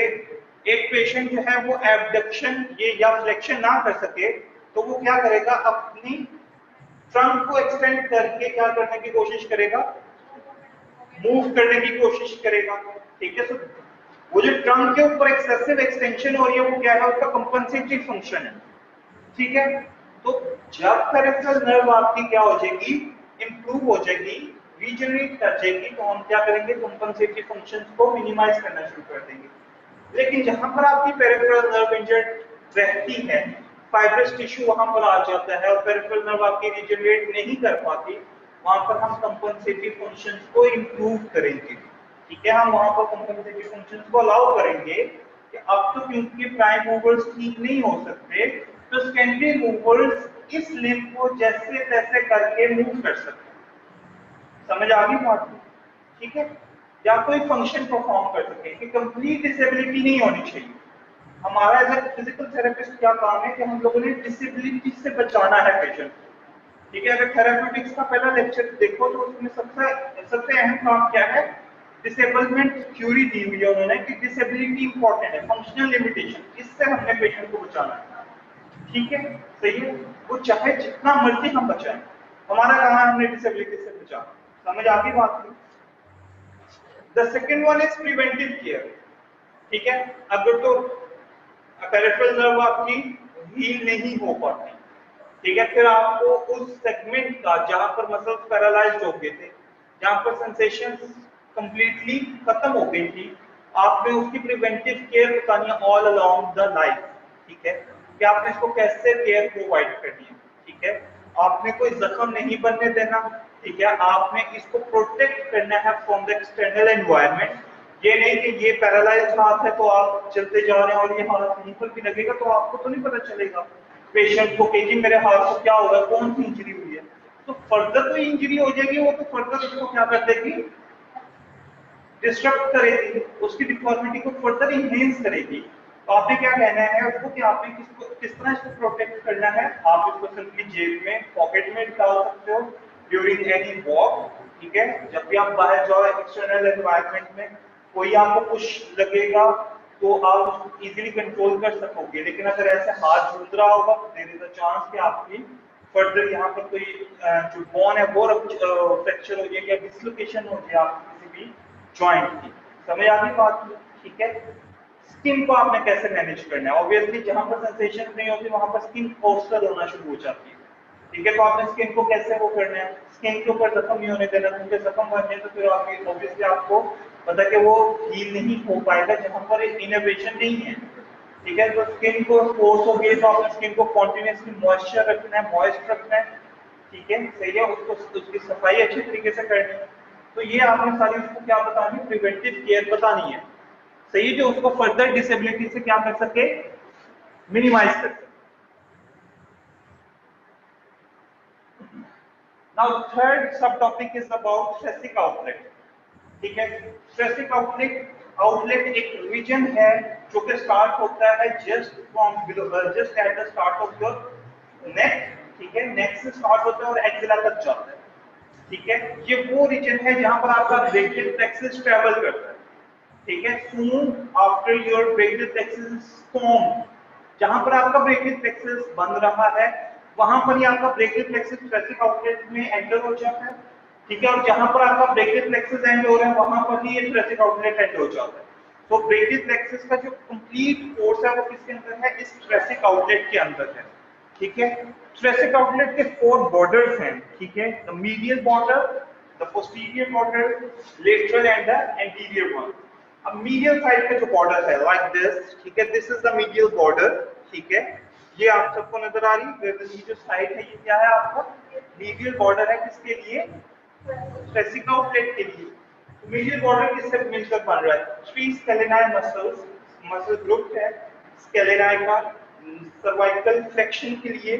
एक पेशेंट जो है वो एबडक्शन ये या फ्लेक्शन ना कर सके, तो वो क्या करेगा, अपनी ट्रंक को एक्सटेंड करके क्या करने की कोशिश करेगा, मूव करने की कोशिश करेगा, ठीक है। तो वो जो ट्रंक के ऊपर एक्सेसिव एक्सटेंशन हो रही है वो क्या है, उसका कंपनसेटरी फंक्शन है, ठीक है। तो जब पेरिफेरल नर्व आपकी क्या हो जाएगी, इंप्रूव हो जाएगी, रीजनरेट कर जाएगी, तो हम क्या करेंगे, कंपनसेटरी फंक्शंस को मिनिमाइज करना शुरू कर देंगे, लेकिन जहां पर आपकी पेरिफेरल नर्व इंजर्ड रहती है, फाइब्रस टिश्यू वहां पर आ जाता है और पेरिफेरल नर्व आपकी रिजनरेट नहीं कर पाती, वहां पर हम कंपनसेटरी फंक्शंस को इंप्रूव करेंगे। ठीक है, हम वहां पर कंपनसेटरी फंक्शंस को अलाउ करेंगे कि अब तो क्योंकि प्राइम मूवर्स ठीक नहीं हो सकते, तो सेकेंडरी मूवर्स इस लिम्ब को जैसे तैसे करके मूव कर सकते हैं। समझ आ गई बात? ठीक है, या कोई फंक्शन परफॉर्म कर सके कि कंप्लीट डिसेबिलिटी नहीं होनी चाहिए। हमारा एज ए फिजिकल थेरेपिस्ट क्या काम है कि हम लोगों ने डिसेबिलिटी से बचाना है पेशेंट को। ठीक है, अगर थेरेप्यूटिक्स का पहला लेक्चर देखो तो उसमें सबसे सबसे अहम काम क्या है, डिसेबलमेंट थ्योरी दी हुई है उन्होंने कि डिसेबिलिटी इंपॉर्टेंट है, फंक्शनल लिमिटेशन, इससे हमने पेशेंट को बचाना है। ठीक है, सही है, वो चाहे जितना मर्जी हम बचाएं, हमारा काम है हमने डिसेबिलिटी से बचाना। समझ आ गई बात की? The second one is preventive care. ठीक है, अगर तो पेरिफेरल नर्व आपकी हील नहीं हो पाती, ठीक है, फिर आपको उस सेगमेंट का जहां पर मसल्स पैरालाइज्ड हो गए थे, जहां पर सेंसेशंस कंप्लीटली खत्म हो गई थी, आपने उसकी प्रिवेंटिव केयर बतानी है ऑल अलोंग द लाइफ। ठीक है, कि आपने इसको कैसे केयर प्रोवाइड करनी है। ठीक है, आपने कोई जख्म नहीं बनने देना। ठीक है, आपने इसको प्रोटेक्ट करना है फ्रॉम द एक्सटर्नल एनवायरनमेंट। ये नहीं कि ये पैरालाइज्ड हाथ है तो आप चलते जा रहे हैं और ये हाथ कहीं पर भी लगेगा तो आपको तो नहीं पता चलेगा पेशेंट को कि मेरे हाथ को क्या होगा, कौन सी इंजरी हुई है। तो फर्दर कोई इंजरी हो जाएगी, वो तो फर्दर उसको क्या कर देगी, डिस्टर्ब करेगी, उसकी डिफॉर्मिटी को फर्दर इनहेंस करेगी। तो आपने क्या कहना है उसको कि आपने किस तरह इसको प्रोटेक्ट करना है। आप इसको सिंपली जेब में, पॉकेट में डाल सकते हो ड्यूरिंग एनी वॉक। ठीक है, जब भी आप बाहर जाओ एक्सटर्नल एनवायरनमेंट में, कोई आपको पुश लगेगा तो आप उसको इजीली कंट्रोल कर सकोगे। लेकिन अगर ऐसे हाथ झूल रहा होगा तो देयर इज अ चांस कि आपकी फर्दर यहाँ पर कोई जो बोन है वो फ्रैक्चर हो जाएगी या डिसलोकेशन हो जाए आप किसी भी जॉइंट की। समझ आ गई बात? ठीक है, स्किन को आपने कैसे मैनेज करना है। ऑब्वियसली जहां पर सेंसेशन नहीं होती वहां पर स्किन कोस्टर होना शुरू हो जाती है। ठीक है, तो आपने स्किन को कैसे वो करना है, स्किन के ऊपर जख्म नहीं होने देना, क्योंकि जख्म बनने तो फिर आपकी ऑब्वियसली आपको पता कि वो हील नहीं हो पाएगा जहां पर इनोवेशन नहीं है। ठीक है, तो स्किन को फोर्स हो गई तो आपने स्किन को कॉन्टिन्यूसली मॉइस्चर रखना है, मॉइस्ट रखना है। ठीक है, सही है, उसको उसकी सफाई अच्छी तरीके से करनी है। तो ये आपने सारी उसको क्या बतानी है, प्रिवेंटिव केयर बतानी है। सही है, जो उसको फर्दर डिसेबिलिटी से क्या कर सके, मिनिमाइज कर सके। नाउ थर्ड सब topic is about thoracic outlet. ठीक है, थ्रेसिक आउटलेट एक रीजन है जो कि स्टार्ट होता है just from below, just at the start of your neck. ठीक है, नेक से स्टार्ट होता है और एक्सिला तक जाता है। ठीक है, ये वो रीजन है जहां पर आपका ब्रेकियल प्लेक्सस ट्रेवल करता है। ठीक है, soon after your brachial plexus is formed, जहां पर आपका ब्रेकियल प्लेक्सस बन रहा है वहां पर ही आपका ब्रेकियल प्लेक्सस थ्रेसिक आउटलेट में एंटर हो जाता है। ठीक है, और जहां पर आपका ब्रेकियल प्लेक्सस एंड हो रहा है वहां पर ही ये थ्रेसिक आउटलेट एंड हो जाता है। तो ब्रेकियल प्लेक्सस का जो कंप्लीट कोर्स है वो किसके अंदर है, इस थ्रेसिक आउटलेट के अंदर है। ठीक है, थ्रेसिक आउटलेट के 4 बॉर्डर्स हैं। ठीक है, the medial border, the posterior border, lateral and the anterior one. अब मीडियल साइड का जो बॉर्डर है लाइक दिस, ठीक है, this is the medial border. ठीक है, ये आप सबको नजर आ रही है, ये जो साइड है ये क्या है आपका मीडियल बॉर्डर है, किसके लिए, थ्रेसिक आउटलेट के लिए। मीडियल बॉर्डर किससे मिलकर बन रहा है, 3 स्केलेनाई मसल्स, मसल ग्रुप है स्केलेनाई का। सर्वाइकल फ्लेक्शन के लिए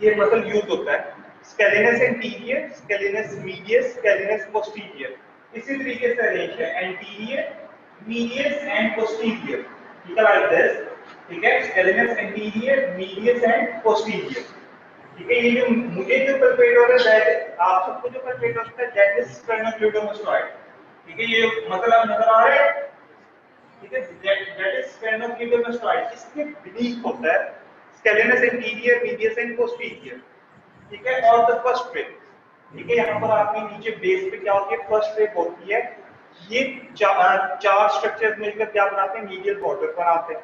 ये मसल यूज होता है, स्केलेनस एंटीरियर, स्केलेनस मीडियस, स्केलेनस पोस्टीरियर। इसी तरीके से अरेंज है एंटीरियर, मीडियस एंड पोस्टीरियर। ठीक है, लाइक दिस। ठीक है, स्केलेनस एंटीरियर, मीडियस एंड पोस्टीरियर। ठीक है, ये जो मुझे जो परपेट है दैट आप सबको जो परपेट होता है दैट इज स्टेर्नोक्लेडोमास्टोइड। ठीक है, ये मतलब नजर आ रहा है। ठीक है, दैट इज स्टेर्नोक्लेडोमास्टोइड, इसके बीनीथ होता है स्केलेनस एंटीरियर, मीडियस एंड पोस्टीरियर। ठीक है, और द फर्स्ट रिब। ठीक है, यहाँ पर आपके नीचे बेस पे क्या होती है, फर्स्ट रिब होती है। ये चार स्ट्रक्चर्स मिलकर क्या बनाते हैं, मीडियल बॉर्डर बनाते हैं।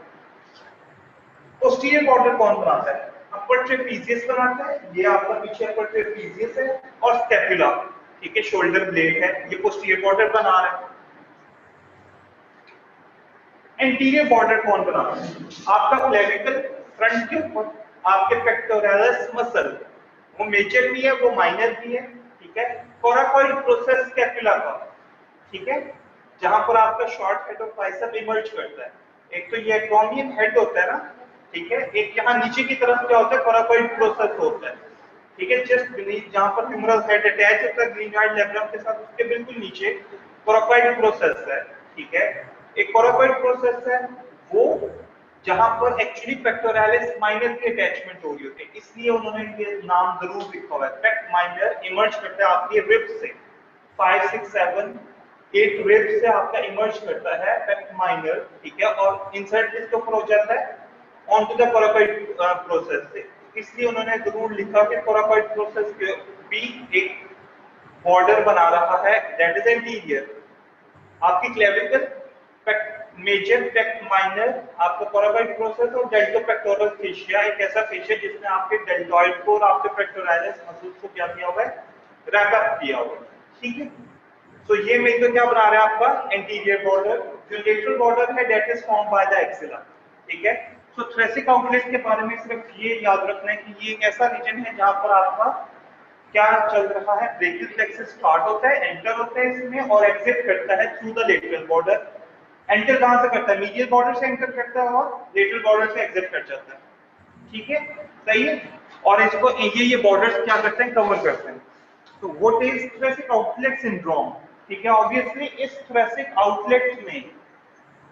पोस्टीरियर बॉर्डर कौन बनाता है, अपर ट्रेपीजियस बनाता है, ये आपका पीछे अपर ट्रेपीजियस है, और स्कैपुला। ठीक है, शोल्डर ब्लेड है, ये पोस्टीरियर बॉर्डर बना रहा है। एंटीरियर बॉर्डर कौन बनाता है? आपका क्लेविकल फ्रंट के ऊपर, आपके पेक्टोरालिस मसल, वो मेजर भी है वो माइनर भी है, ठीक है। कोराकोइड प्रोसेस स्कैपुला का, ठीक है, जहां पर आपका शॉर्ट हेड और बाइसेप इमर्ज करता है। एक तो ये एक्रोमियन हेड होता है ना, ठीक है, एक यहाँ नीचे की तरफ क्या होता है, कोराकोइड प्रोसेस होता है, ठीक है, जस्ट बीनीथ जहां पर फ्यूमरल हेड अटैच होता है ग्रीनहाइड लेब्रम के साथ, उसके बिल्कुल नीचे कोराकोइड प्रोसेस है, ठीक है। एक कोराकोइड प्रोसेस है वो जहां पर एक्चुअली पेक्टोरालिस माइनर की अटैचमेंट हो रही होती है, इसलिए उन्होंने ये नाम जरूर लिखा हुआ है। पेक्ट माइनर इमर्ज करता है आपके रिब्स से, 5 6 7 8 रिब्स से आपका इमर्ज करता है पेक्ट माइनर, ठीक है, और इंसर्ट किसके ऊपर हो जाता है, ऑनटू द कोराकोइड प्रोसेस से। इसलिए उन्होंने जरूर लिखा कि कोराकोइड प्रोसेस के भी एक बॉर्डर बना रहा है, दैट इज एंटीरियर। आपकी क्लेविकल, मेजर पेक्ट माइनर, आपका कोराकोइड प्रोसेस और डेल्टोपेक्टोरल फेशिया, एक ऐसा फेशिया जिसमें आपके डेल्टॉइड को और आपके पेक्टोरालिस मसल्स को क्या किया हुआ है, रैप अप किया हुआ है, ठीक है। तो ये मेजर क्या बना रहा है आपका एंटीरियर बॉर्डर। जो लेटरल बॉर्डर है that is form by the axilla, ठीक है। सो थ्रेसिक आउटलेट के बारे में सिर्फ ये याद रखना है कि ये एक ऐसा रीजन है जहां पर आपका क्या चल रहा है, ब्रेकियल प्लेक्सस स्टार्ट होता है, एंटर होता है इसमें और एग्जिट करता है through the lateral border. Enter कहां से करता है, मीडियल बॉर्डर से एंटर करता है और लेटरल बॉर्डर से एग्जिट कर जाता है, ठीक है, सही है। और इसको ये बॉर्डर्स क्या करते हैं, कवर करते हैं। तो what is thoracic outlet syndrome, ठीक है। ऑब्वियसली इस थ्रेसिक आउटलेट में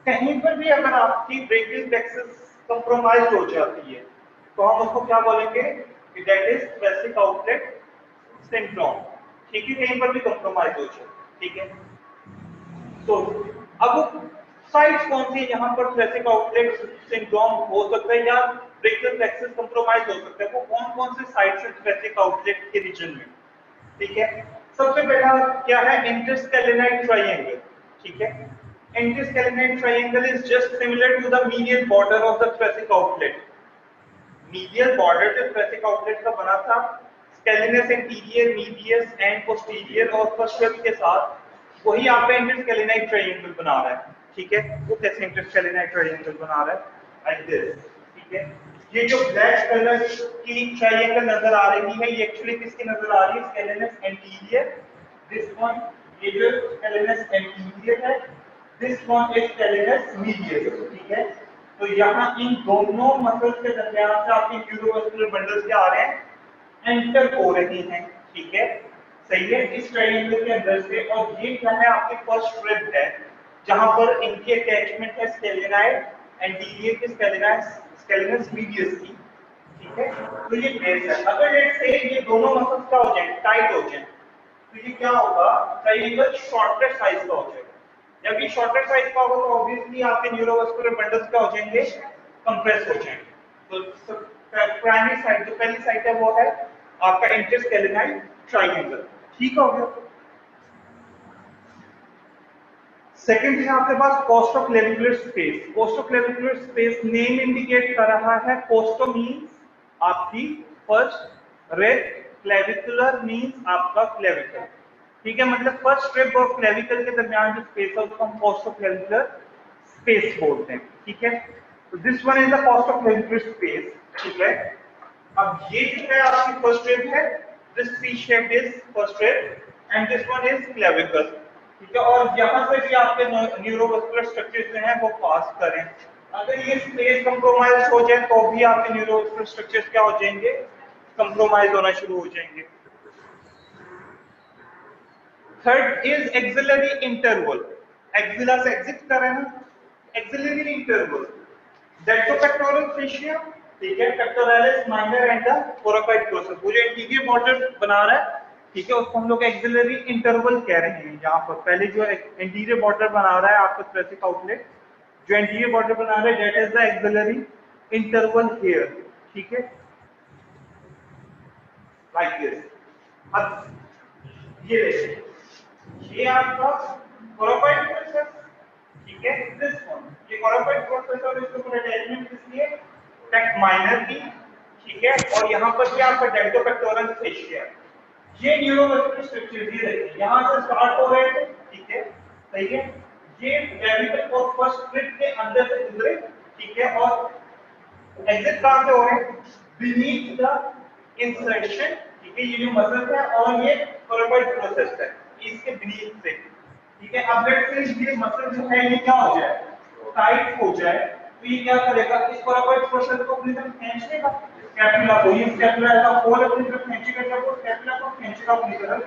कहीं पर भी अगर आपकी ब्रेकियल प्लेक्सस कंप्रोमाइज हो जाती है तो हम उसको क्या बोलेंगे कि that is thoracic outlet syndrome, ठीक है, कहीं पर भी कंप्रोमाइज हो जाए, ठीक है। तो अब साइट्स कौन सी है जहां पर थ्रेसिक आउटलेट सिंड्रोम हो सकता है या ब्रेकियल प्लेक्सस कंप्रोमाइज हो सकता है, वो कौन कौन से साइट्स है थ्रेसिक आउटलेट के रीजन में, ठीक है। सबसे पहला क्या है, इंटरस्केलेनाइड ट्रायंगल, ठीक है। Interscalene triangle is just similar to the medial border of the thoracic outlet. Medial border जो थ्रेसिक आउटलेट का बना था, scalenus anterior, medius and posterior और फर्स्ट वेब के साथ, वही आपका इंटरस्केलेनाइड ट्रायंगल बना रहा है, ठीक है। वो कैसे इंटरस्केलेनाइड ट्रायंगल बना रहा है, लाइक दिस, ठीक है। ये जो ब्लैक कलर की ट्रायंगल नजर आ रही है ये एक्चुअली किसकी नजर आ रही है, स्केलिनस एंटीरियर, दिस वन, ये जो स्केलिनस एंटीरियर है, दिस वन इज स्केलिनस मीडियस, ठीक है। तो यहाँ इन दोनों मसल्स के दरमियान से आपके न्यूरोमस्कुलर बंडल्स क्या आ रहे हैं, एंटर हो रही हैं, ठीक है, सही है, इस ट्रायंगल के अंदर से। और ये क्या है, आपकी फर्स्ट रिब है जहां पर इनकी अटैचमेंट है स्केलिनाइड एंटीरियर की स्केलिनस मीडियस की, ठीक है। तो ये बेस है। अगर लेट्स से ये दोनों मसल्स क्या हो जाए, टाइट हो जाए, तो ये क्या होगा, ट्रायंगल शॉर्टर साइज का हो जाएगा। जब ये शॉर्टर साइज का होगा तो ऑब्वियसली आपके न्यूरोमस्कुलर बंडल्स क्या हो जाएंगे, कंप्रेस हो जाएंगे। तो प्राइमरी साइट जो पहली साइट है वो है आपका इंटरस्केलेनाइड ट्रायंगल, ठीक हो गया। सेकंड है आपके पास कोस्टोक्लेविकुलर स्पेस। कोस्टोक्लेविकुलर स्पेस नेम इंडिकेट कर रहा है, कोस्टो मींस आपकी फर्स्ट रिब, क्लेविकुलर मींस आपका क्लेविकल, ठीक है। मतलब फर्स्ट रिब और क्लेविकल के दरमियान जो स्पेस है उसको हम कोस्टोक्लेविकुलर स्पेस बोलते हैं, ठीक है। तो this one is the costoclavicular space, ठीक है। अब ये जो है आपकी फर्स्ट रिब है, this C shape is first rib and this one is clavicle, ठीक है। और यहां से भी आपके न्यूरोमस्कुलर स्ट्रक्चर्स जो हैं वो पास करें। अगर ये स्पेस कंप्रोमाइज हो जाए तो भी आपके न्यूरोमस्कुलर स्ट्रक्चर्स क्या हो जाएंगे, कंप्रोमाइज होना शुरू हो जाएंगे। Third is axillary interval, axilla से एग्जिट कर रहे हैं, एक्सिलरी इंटरवल, डेल्टोपेक्टोरल फेशिया, ठीक है, pectoralis minor and the coracoid process, वो जो इंटीरियर बॉर्डर बना रहा है, ठीक है, उसको हम लोग एक्सिलरी इंटरवल कह रहे हैं। यहाँ पर पहले जो इंटीरियर बॉर्डर बना रहा है आपका थ्रेसिक आउटलेट, जो इंटीरियर बॉर्डर बना रहा है that is the axillary interval here, ठीक है, लाइक दिस। अब ये देखिए, ये आपका कोराकोइड प्रोसेस, ठीक है, दिस वन, ये कोराकोइड प्रोसेस और इसके ऊपर अटैचमेंट किसकी है, पेक्ट माइनर की, ठीक है। और यहाँ पर क्या आपका डेल्टोपेक्टोरल फेशिया, ये न्यूरोमस्कुलर स्ट्रक्चर ये देखिए, यहाँ से स्टार्ट हो रहे थे, ठीक है, सही है। ये क्लेविकल और फर्स्ट रिब के अंदर से गुजरे, ठीक है, और एग्जिट कहां से हो रहे हैं? बीनीथ द इंसर्शन, ठीक है, ये जो मसल है और ये कोरोइड प्रोसेस है इसके बीनीथ से, ठीक है। अब लेट्स से ये मसल जो है ये क्या हो जाए, टाइट हो जाए, तो ये क्या करेगा, इस कोरोइड प्रोसेस को अपनी तरफ खींच लेगा, स्कैपुला को, ये स्कैपुला का होल अपनी तरफ खींचेगा, जब वो स्कैपुला को खींचेगा अपनी तरफ,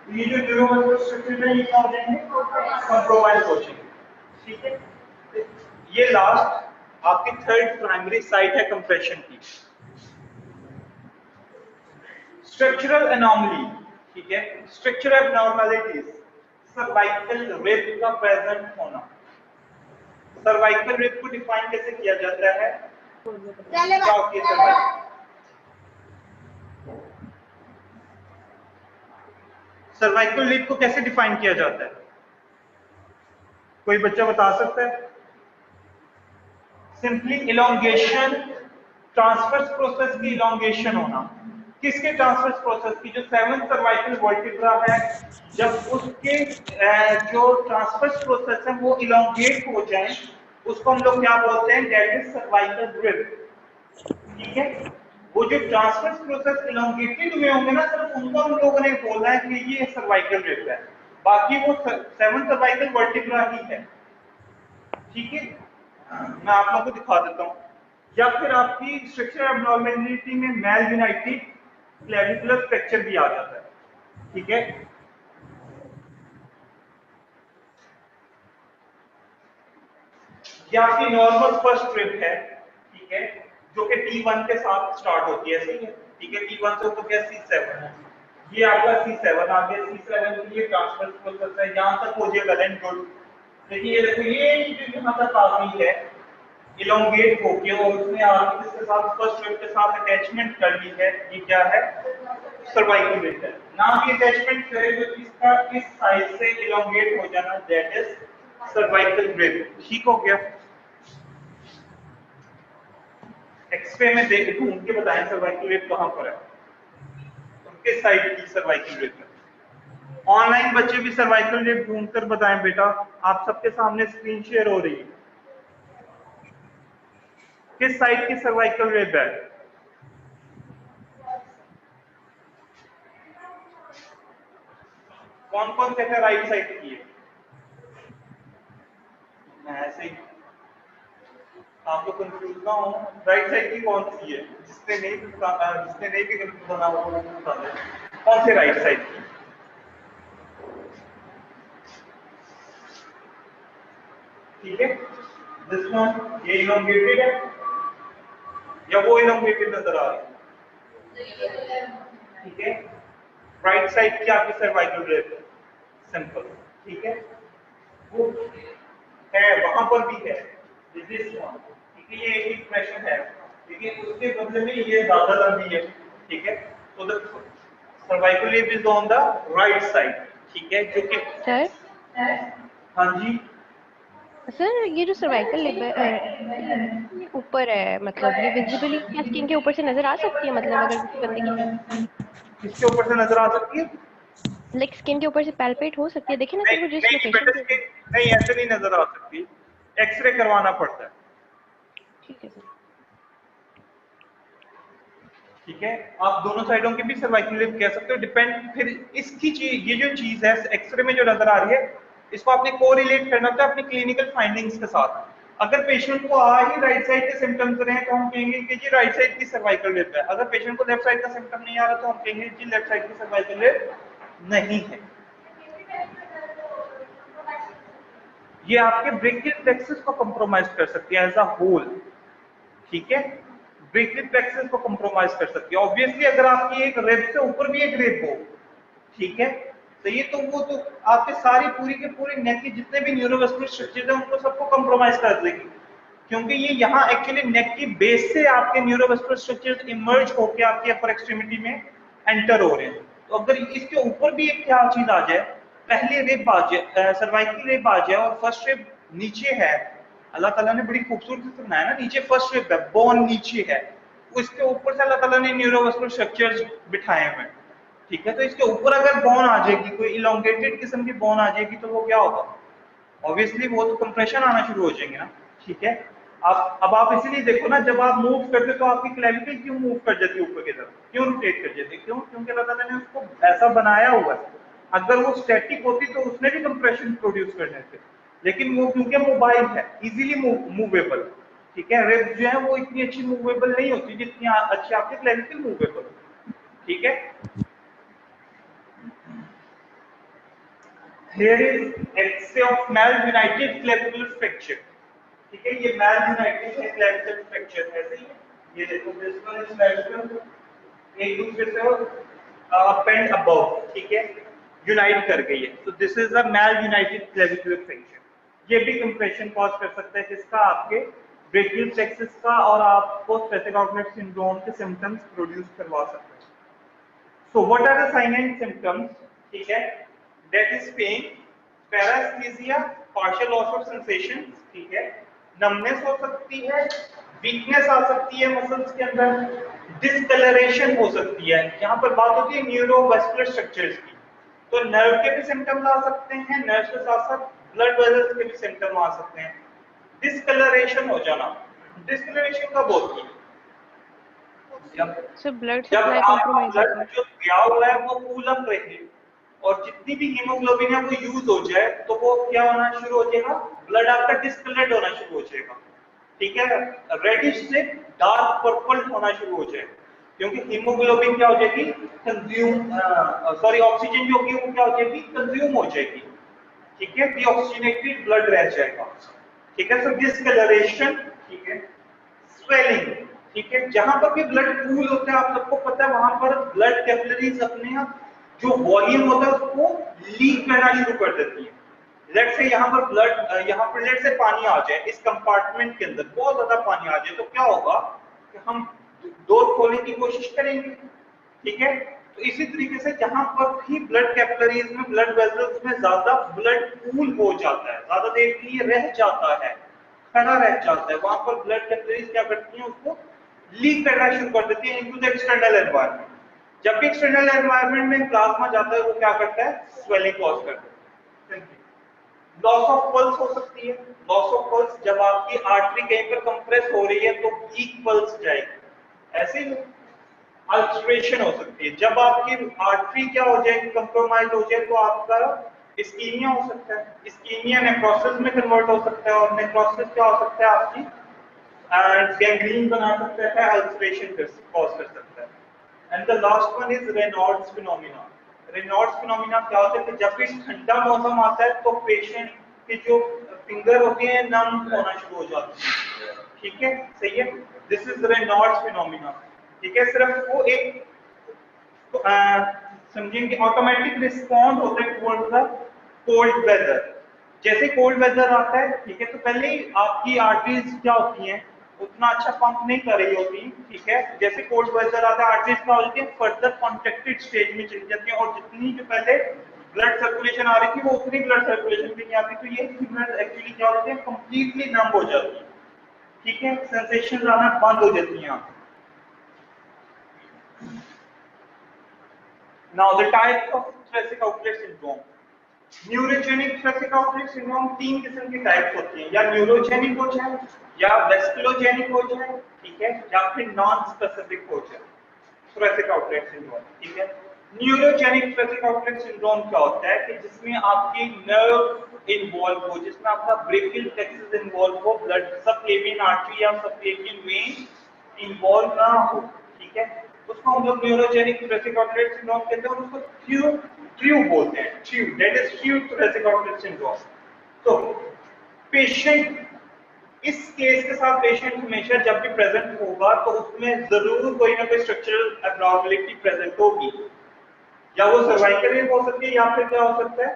ये जो न्यूरोमस्कुलर स्ट्रक्चर है ये क्या हो जाएंगे, कंप्रोमाइज हो जाएंगे, ठीक है। ये लास्ट आपकी थर्ड प्राइमरी साइट है कंप्रेशन की। स्ट्रक्चरल एनॉमली, ठीक है, स्ट्रक्चरल एब्नॉर्मलिटीज, सर्वाइकल रिब का प्रेजेंट होना। सर्वाइकल रिब को डिफाइन कैसे किया जाता है? क्या होती है सर्वाइकल? सर्वाइकल रिब को कैसे डिफाइन किया जाता है? कोई बच्चा बता सकता है? सिंपली इलोंगेशन, ट्रांसवर्स प्रोसेस की इलोंगेशन होना। किसके ट्रांसवर्स प्रोसेस की? जो 7th सर्वाइकल वर्टिब्रा है, जब उसके जो ट्रांसवर्स प्रोसेस है वो इलोंगेट हो जाए, उसको हम लोग क्या बोलते हैं? दैट इज सर्वाइकल रिब, ठीक है। वो जो ट्रांसवर्स प्रोसेस इलोंगेटेड हुए होंगे ना, सिर्फ उनको हम लोगों ने बोला है कि ये सर्वाइकल रिब है, बाकी वो 7th सर्वाइकल वर्टिब्रा ही है, ठीक है। मैं आप लोगों को दिखा देता हूं। या फिर आपकी स्ट्रक्चर एब्नॉर्मलिटी में मेलविनाइटिक क्लेविकुलर फ्रैक्चर भी आ जाता है, ठीक है। ये आपकी नॉर्मल फर्स्ट रिब है, ठीक है, जो कि T1 के साथ स्टार्ट होती है, ठीक है, T1 से ऊपर क्या C7 है, ये आपका C7 आ गया। C7 के लिए ट्रांसफर प्रोसेस है, यहां तक हो जाएगा देन गुड। देखिए ये देखो, ये जो यहां तक आ गई है इलोंगेट होके, और उसने आगे इसके साथ फर्स्ट रिब के साथ अटैचमेंट कर ली है, ये क्या है? सर्वाइकल रिब है ना। भी अटैचमेंट करे तो इसका इस साइड से इलोंगेट हो जाना, दैट इज सर्वाइकल रिब, ठीक हो गया। एक्सरे में देख ढूंढ के बताएं सर्वाइकल रिब कहां पर है, उनके साइड की सर्वाइकल रिब है। ऑनलाइन बच्चे भी सर्वाइकल रिब ढूंढकर बताएं बेटा, आप सबके सामने स्क्रीन शेयर हो रही है, किस साइड की सर्वाइकल रिब है? कौन कौन कहते हैं राइट साइड की है? मैं ऐसे ही आप लोग कंफ्यूज ना हो, राइट साइड की कौन सी है? जिसने नहीं भी कंफ्यूज होना वो बता दे, कौन सी राइट साइड की? ठीक है, दिस वन, ये इलोंगेटेड है या वो इलोंगेटेड नजर आ रही है? ठीक है, राइट साइड की आपकी सर्वाइकल रिब है, सिंपल, ठीक है। वो है वहां पर भी है, दिस वन, ठीक है, ये एक एक्सप्रेशन है, लेकिन उसके बदले में ये ज्यादा लंबी है, ठीक है। तो the cervical rib is on the right side, ठीक है, जो कि सर, हाँ जी सर ये जो सर्वाइकल लिब ये ऊपर है, मतलब ये विजिबली क्या स्किन के ऊपर से नजर आ सकती है? मतलब अगर किसी बंदे की किसके ऊपर से नजर आ सकती है? लाइक स्किन के ऊपर से पैल्पेट हो सकती है, देखिए ना नहीं सर वो जिस नहीं लोकेशन बेटा, पे। नहीं ऐसे नहीं नजर आ सकती, एक्सरे करवाना पड़ता है, ठीक है सर। ठीक है। आप दोनों साइडों की भी सर्वाइकल रिब कह सकते हो, डिपेंड। फिर इसकी चीज, ये जो चीज है एक्सरे में जो नजर आ रही है, इसको आपने कोरिलेट करना होता है अपनी क्लिनिकल फाइंडिंग्स के साथ। अगर पेशेंट को आ ही राइट साइड के सिम्टम्स रहे हैं तो हम कहेंगे कि ये राइट साइड की सर्वाइकल रिब है। अगर पेशेंट को लेफ्ट साइड का सिम्टम नहीं आ रहा तो हम कहेंगे कि लेफ्ट साइड की सर्वाइकल रिब नहीं है। ये आपके ब्रेकियल प्लेक्सस को कंप्रोमाइज कर सकती है एज अ होल, ठीक है, ब्रेकियल प्लेक्सस को कंप्रोमाइज कर सकती है। ऑब्वियसली अगर आपकी एक रिब से ऊपर भी एक रिब हो, ठीक है, तो ये तो वो तो आपके सारी पूरी के पूरे नेक के जितने भी न्यूरोमस्कुलर स्ट्रक्चर है उनको सबको कंप्रोमाइज कर देगी, क्योंकि ये यहाँ एक्चुअली नेक की बेस से आपके न्यूरोमस्कुलर स्ट्रक्चर इमर्ज होकर आपकी अपर एक्सट्रीमिटी में एंटर हो रहे हैं। तो अगर इसके ऊपर भी एक क्या चीज आ जाए, पहले रिब आ जाए, सर्वाइकल रिब आ जाए और फर्स्ट रिब नीचे है, अल्लाह ताला ने बड़ी खूबसूरती से बनाया ना, नीचे फर्स्ट रिब है, बोन नीचे है, उसके ऊपर से अल्लाह ताला ने न्यूरोमस्कुलर स्ट्रक्चर्स बिठाए हुए हैं, ठीक है। तो इसके ऊपर अगर बोन आ जाएगी, कोई इलोंगेटेड किस्म की बोन आ जाएगी, तो वो क्या होगा? ऑब्वियसली वो तो कंप्रेशन आना शुरू हो जाएंगे ना, ठीक है। अब आप इसीलिए देखो ना, जब आप मूव करते हो तो आपकी क्लेविकल क्यों मूव कर जाती है ऊपर की तरफ, क्यों रोटेट कर जाती है, क्यों? क्योंकि अल्लाह ताला ने उसको ऐसा बनाया हुआ है। अगर वो स्टैटिक होती तो उसने भी कंप्रेशन प्रोड्यूस करने थे, लेकिन वो क्योंकि मोबाइल है, इजीली मूवेबल, ठीक है। रिब्स जो है वो इतनी अच्छी मूवेबल नहीं होती जितनी अच्छी आपकी क्लेविकल मूवेबल, ठीक है। Here is X-ray of malunited clavicular fracture, ठीक है। ये malunited है clavicular fracture, ऐसे ही है। ये देखो this one is clavicle, एक दूसरे से up and above, ठीक है, यूनाइट कर गई है। तो this is a malunited clavicular fracture। ये भी कंप्रेशन कॉज कर सकता है, जिसका आपके ब्रेकियल प्लेक्सस का और आपको स्पेसिफिक आउटलेट सिंड्रोम के सिम्टम्स प्रोड्यूस करवा सकता है। So what are the signs and symptoms? ठीक है, that is pain, paresthesia, partial loss of sensation, ठीक है, numbness हो सकती है, weakness आ सकती है मसल्स के अंदर, discoloration हो सकती है। यहाँ पर बात होती है न्यूरोवास्कुलर स्ट्रक्चर्स की, तो नर्व के भी सिम्टम्स आ सकते हैं, नर्व के साथ साथ ब्लड वेसल्स के भी सिम्टम आ सकते हैं। डिस्कलरेशन हो जाना, डिस्कलरेशन कब होती है? सर ब्लड जब सप्लाई आपका कॉम्प्रोमाइज होता ब्लड है। जो गया हुआ है वो कूल अप रहे और जितनी भी हीमोग्लोबिन है वो यूज हो जाए, तो वो क्या होना शुरू हो जाएगा, ब्लड आपका डिस्कलर्ड होना शुरू हो जाएगा, ठीक है, रेडिश से डार्क पर्पल होना शुरू हो जाएगा, क्योंकि हीमोग्लोबिन क्या हो जाएगी, ऑक्सीजन जो होगी वो क्या हो जाएगी, कंज्यूम हो जाएगी, ठीक है, डीऑक्सीजनेटेड ब्लड रह जाएगा, ठीक है। सो डिस्कलरेशन, ठीक है, स्वेलिंग, ठीक है, जहां पर भी ब्लड पूल होता है आप सबको पता है वहां पर ब्लड कैपिलरीज अपने आप जो वॉल्यूम होता है उसको लीक करना शुरू कर देती है। लेट्स से यहाँ पर ब्लड, यहाँ पर लेट्स से पानी आ जाए इस कंपार्टमेंट के अंदर, बहुत ज्यादा पानी आ जाए, तो क्या होगा कि हम डोर खोलने की कोशिश करेंगे, ठीक है। तो इसी तरीके से जहां पर भी ब्लड कैपिलरीज में, ब्लड वेसल्स में ज्यादा ब्लड पूल हो जाता है, ज्यादा देर के लिए रह जाता है, खड़ा रह जाता है, वहां पर ब्लड कैपिलरीज क्या करती हैं, उसको लीक करना शुरू कर देती है इनटू द एक्सटर्नल एनवायरनमेंट। जब भी एक्सटर्नल एनवायरनमेंट में प्लाज्मा जाता है वो क्या करता है, स्वेलिंग कॉज करता है। लॉस ऑफ पल्स हो सकती है, लॉस ऑफ पल्स, जब आपकी आर्टरी कहीं पर कंप्रेस हो रही है तो वीक पल्स जाएगी, ऐसे ही अल्सरेशन हो सकती है, जब आपकी आर्टरी क्या हो जाएगी, कंप्रोमाइज हो जाए, तो आपका इस्कीमिया हो सकता है, इस्कीमिया नेक्रोसिस में कन्वर्ट हो सकता है, और नेक्रोसिस क्या हो सकता है, आपकी गैंग्रीन बना सकता है, अल्सरेशन कॉज कर सकता है। And the last one is Reynolds phenomena. Reynolds phenomena क्या होता है कि जब भी ठंडा मौसम आता है तो पेशेंट के जो फिंगर होते हैं नम होना शुरू हो जाते हैं, ठीक है, सही है, दिस इज रेनॉल्ड्स फिनोमेना, ठीक है। सिर्फ वो एक समझेंगे ऑटोमेटिक रिस्पॉन्ड होता है टुवर्ड्स द कोल्ड वेदर। जैसे कोल्ड वेदर आता है, ठीक है, तो पहले ही आपकी आर्टरीज क्या होती हैं, उतना अच्छा पंप नहीं कर रही होती, ठीक है। जैसे कोल्ड वेदर आता है आर्टरीज क्या होती है, फर्दर कॉन्ट्रैक्टेड स्टेज में चली जाती है, और जितनी जो पहले ब्लड सर्कुलेशन आ रही थी वो उतनी ब्लड सर्कुलेशन भी नहीं आती, तो ये ब्लड एक्चुअली क्या होते हैं, कंप्लीटली नम हो जाती है, ठीक है, सेंसेशन आना बंद हो जाती है। Now the types of thoracic outlet syndrome. Neurogenic thoracic outlet syndrome तीन किस्म की टाइप्स होती हैं, या न्यूरोजेनिक हो जाए, या वेस्कुलोजेनिक हो जाए, ठीक है, या फिर नॉन स्पेसिफिक हो जाए thoracic outlet syndrome, ठीक है। न्यूरोजेनिक thoracic outlet syndrome क्या होता है कि जिसमें आपकी नर्व इन्वॉल्व हो, जिसमें आपका ब्रेकियल प्लेक्सस इन्वॉल्व हो, ब्लड सबक्लेवियन आर्टरी या सबक्लेवियन वेन इन्वॉल्व ना हो, ठीक है, उसको हम लोग न्यूरोजेनिक thoracic outlet syndrome कहते हैं, और उसको ट्रू बोलते हैं, true, that is true thoracic outlet syndrome। तो पेशेंट, इस केस के साथ पेशेंट हमेशा जब भी प्रेजेंट होगा तो उसमें जरूर कोई ना कोई स्ट्रक्चरल एब्नॉर्मलिटी प्रेजेंट होगी, या वो सर्वाइकल हो सकती है, या फिर क्या हो सकता है,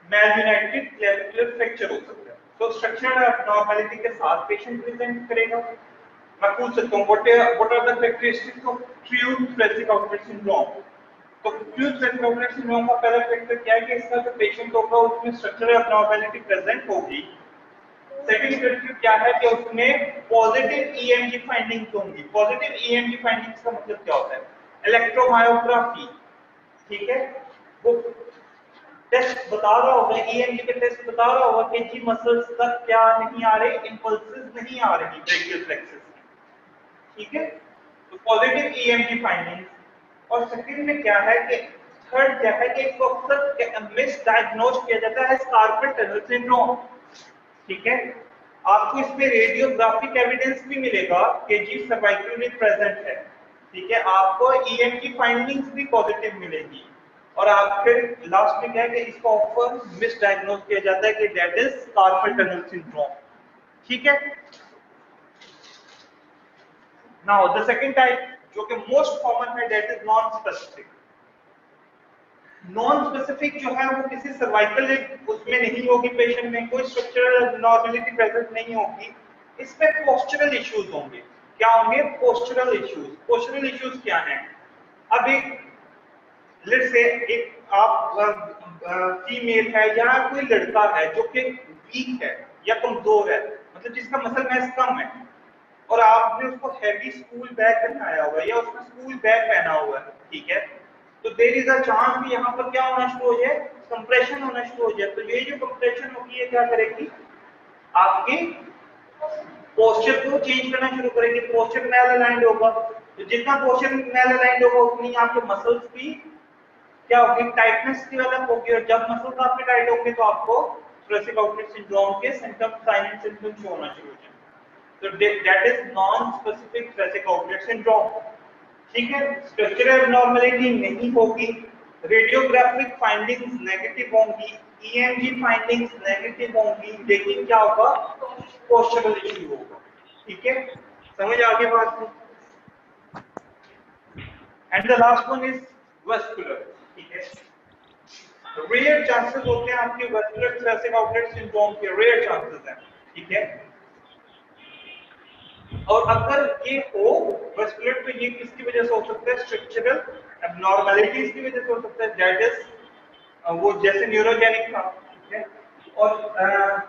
मैलयूनाइटेड क्लेविकुलर फ्रैक्चर हो सकता है। तो स्ट्रक्चरल एब्नॉर्मलिटी के साथ पेशेंट प्रेजेंट करेगा। मैं पूछ सकता हूँ what are the characteristics of true thoracic outlet syndrome? तो true thoracic outlet syndrome का पहला फैक्टर क्या है कि इसका जो पेशेंट होगा उसमें स्ट्रक्चरल एब्नॉर्मलिटी प्रेजेंट होगी। सेकंड फैक्टर क्या है कि उसमें पॉजिटिव ईएमजी फाइंडिंग्स होंगी। पॉजिटिव ईएमजी फाइंडिंग्स का मतलब क्या होता है, इलेक्ट्रोमायोग्राफी, ठीक है, वो टेस्ट बता रहा होगा, ईएमजी का टेस्ट बता रहा होगा कि जी मसल्स तक क्या नहीं आ रहे, इंपल्सेस नहीं आ रही ब्रेकियल प्लेक्सस की, ठीक है। तो पॉजिटिव ईएमजी फाइंडिंग्स। और सेकंड में क्या है कि थर्ड क्या है कि इसको अक्सर मिसडायग्नोज किया जाता है कार्पल टनल सिंड्रोम, ठीक है। आपको इसमें रेडियोग्राफिक एविडेंस भी मिलेगा कि जी सर्वाइकल में प्रेजेंट है, ठीक है। आपको ईएमजी फाइंडिंग्स भी पॉजिटिव मिलेगी। और आप फिर लास्ट में क्या है कि इसको ऑफर मिसडायग्नोज किया जाता है कि that is carpal tunnel syndrome, ठीक है। नाउ द सेकंड टाइप जो कि मोस्ट कॉमन है that is non specific. Non specific जो है वो किसी सर्वाइकल उसमें नहीं होगी, पेशेंट में कोई स्ट्रक्चरल एब्नॉर्मलिटी प्रेजेंट नहीं होगी, इसमें पोस्चरल इश्यूज होंगे। क्या होंगे? Postural issues. पोस्चरल इश्यूज क्या हैं? अब लेट्स से एक आप फीमेल है या कोई लड़का है जो कि वीक है या कमजोर है, मतलब जिसका मसल मास कम है, और आपने उसको हैवी स्कूल बैग पहनाया हुआ है या उसने स्कूल बैग पहना हुआ है, ठीक है, तो देयर इज अ चांस कि यहाँ पर क्या होना शुरू हो जाए, कंप्रेशन होना शुरू हो जाए। तो ये जो कंप्रेशन होगी ये क्या करेगी, आपकी पोस्चर को चेंज करना शुरू करेगी, पोस्चर मेल अलाइंड होगा। तो जितना पोस्चर मेल अलाइंड होगा उतनी आपके मसल्स की क्या होगी, टाइटनेस डेवलप होगी। और जब मसल्स आपके टाइट होंगे तो आपको थोरेसिक आउटलेट सिंड्रोम के symptoms, sign and symptoms show होना शुरू हो जाएंगे। तो that is non specific thoracic outlet syndrome, ठीक है। स्ट्रक्चरल एब्नॉर्मलिटी नहीं होगी, रेडियोग्राफिक फाइंडिंग्स नेगेटिव होंगी, ईएमजी फाइंडिंग्स नेगेटिव होंगी, लेकिन क्या होगा, पोस्चरल इश्यू होगा, ठीक है। समझ आ गई बात को? And the last one is vascular, ठीक है। रेयर चांसेस होते हैं आपके वेस्कुलर थोरेसिक आउटलेट सिंड्रोम के, रेयर चांसेस हैं, ठीक है। और अगर ये हो वेस्कुलर तो ये किसकी वजह से हो सकता है, स्ट्रक्चरल एब्नॉर्मलिटीज की वजह से हो सकता है, दैट इज वो जैसे न्यूरोजेनिक था, ठीक है। और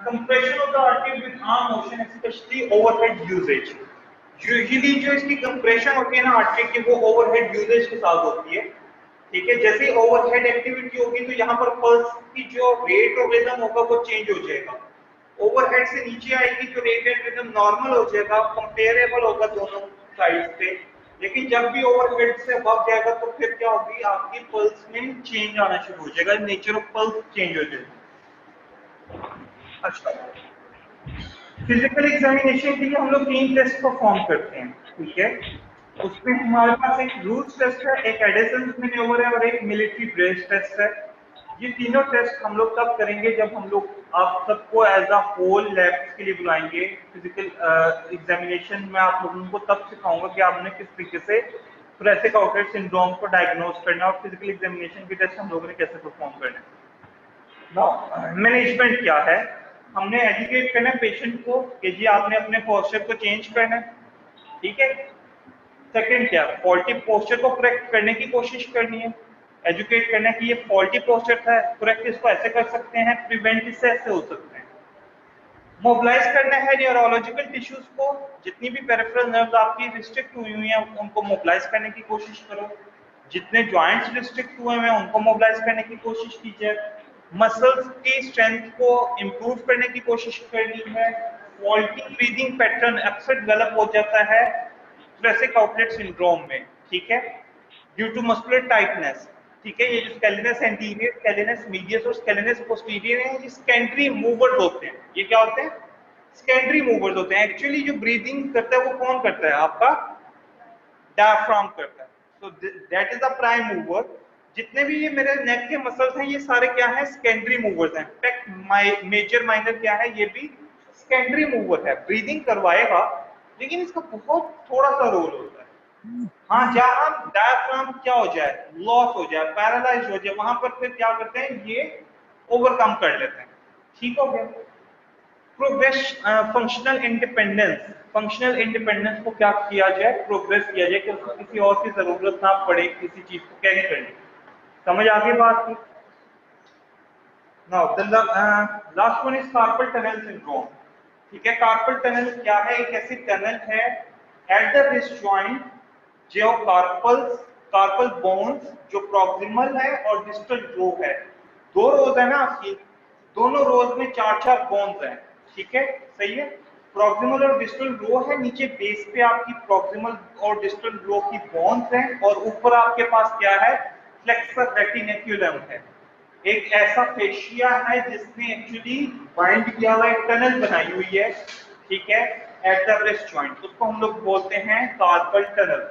compression of the artery with arm motion specially overhead usages, usually जो इसकी कंप्रेशन होती है ना आर्टरी की वो ओवरहेड यूजेज के साथ होती है, ठीक है। जैसे ओवरहेड एक्टिविटी होगी तो यहाँ पर पल्स की जो रेट और रिदम होगा वो चेंज हो जाएगा, ओवरहेड से नीचे आएगी तो रेट एंड रिदम नॉर्मल हो जाएगा, कंपेरेबल होगा दोनों साइड पे। लेकिन जब भी ओवरहेड से अबव जाएगा तो फिर क्या होगी, आपकी पल्स में चेंज आना शुरू हो जाएगा, नेचर ऑफ पल्स चेंज हो जाएगा। अच्छा, फिजिकल एग्जामिनेशन के लिए हम लोग 3 टेस्ट परफॉर्म करते हैं, ठीक है। उसमें हमारे पास एक रूट्स टेस्ट है, एक एडिसन मैन्योवर है और एक मिलिट्री ब्रेस टेस्ट है। ये तीनों टेस्ट हम लोग तब करेंगे जब हम लोग आप सबको एज अ होल लैब के लिए बुलाएंगे। फिजिकल एग्जामिनेशन में आप लोगों को तब सिखाऊंगा कि आपने किस तरीके से थोरेसिक आउटलेट सिंड्रोम को डायग्नोज करना है और फिजिकल एग्जामिनेशन के टेस्ट हम लोगों ने कैसे परफॉर्म करना है। मैनेजमेंट क्या है, हमने एजुकेट करना है पेशेंट को कि जी आपने अपने पोस्चर को चेंज करना है, ठीक है। सेकंड क्या, फॉल्टी पोस्चर को करेक्ट करने की कोशिश करनी है, एजुकेट करना है कि ये फॉल्टी पोस्चर था, करेक्ट इसको ऐसे कर सकते हैं, प्रिवेंट इससे ऐसे हो सकते हैं। मोबिलाइज करना है न्यूरोलॉजिकल टिश्यूज को, जितनी भी पेरिफेरल नर्व्स आपकी रिस्ट्रिक्ट हुई हैं उनको मोबिलाइज करने की कोशिश करो, जितने जॉइंट्स रिस्ट्रिक्ट हुए हैं उनको मोबिलाइज करने की कोशिश कीजिए, मसल्स की स्ट्रेंथ को इंप्रूव करने की कोशिश करनी है। फॉल्टी ब्रीदिंग पैटर्न अक्सर डेवलप हो जाता है थोरेसिक आउटलेट सिंड्रोम में, ठीक है, ड्यू टू मस्कुलर टाइटनेस, ठीक है। ये जो स्केलेनस एंटीरियर, स्केलेनस मीडियस और स्केलेनस पोस्टीरियर है, ये सेकेंडरी मूवर्स होते हैं। ये क्या होते हैं? सेकेंडरी मूवर्स होते हैं। एक्चुअली जो ब्रीदिंग करता है वो कौन करता है? आपका डायफ्राम करता है। So that is the prime mover. जितने भी ये मेरे नेक के मसल्स हैं ये सारे क्या हैं? सेकेंडरी मूवर्स हैं। इनफैक्ट मेजर माइनर क्या है? ये भी सेकेंडरी मूवर है, ब्रीदिंग करवाएगा लेकिन इसका बहुत थोड़ा सा रोल होता है। हाँ, जहां डायफ्राम क्या हो जाए, लॉस हो जाए, पैरालाइज हो जाए, वहां पर फिर क्या करते हैं, ये ओवरकम कर लेते हैं। ठीक हो गया। Progress functional independence, functional independence को क्या किया जाए? प्रोग्रेस किया जाए कि उसको किसी और की जरूरत ना पड़े किसी चीज को कैरी करने। समझ आ गई बात की? Now the last one is carpal tunnel syndrome. ठीक है, कार्पल टनल क्या है? एक ऐसी टनल है एट द रिस्ट जॉइंट जो कार्पल बोन्स जो प्रॉक्सिमल है और डिस्टल रो है, दो रोज है ना आपकी, दोनों रोज में 4-4 बोन्स हैं, ठीक है, सही है। प्रॉक्सिमल और डिस्टल रो है, नीचे बेस पे आपकी प्रॉक्सिमल और डिस्टल रो की बोन्स हैं, और ऊपर आपके पास क्या है, फ्लेक्सर रेटिनेक्युलम है, एक ऐसा फेशिया है जिसने एक्चुअली बाइंड किया हुआ एक टनल बनाई हुई है, ठीक है, एट द ब्रेस्ट जॉइंट, उसको हम लोग बोलते हैं कार्पल टनल।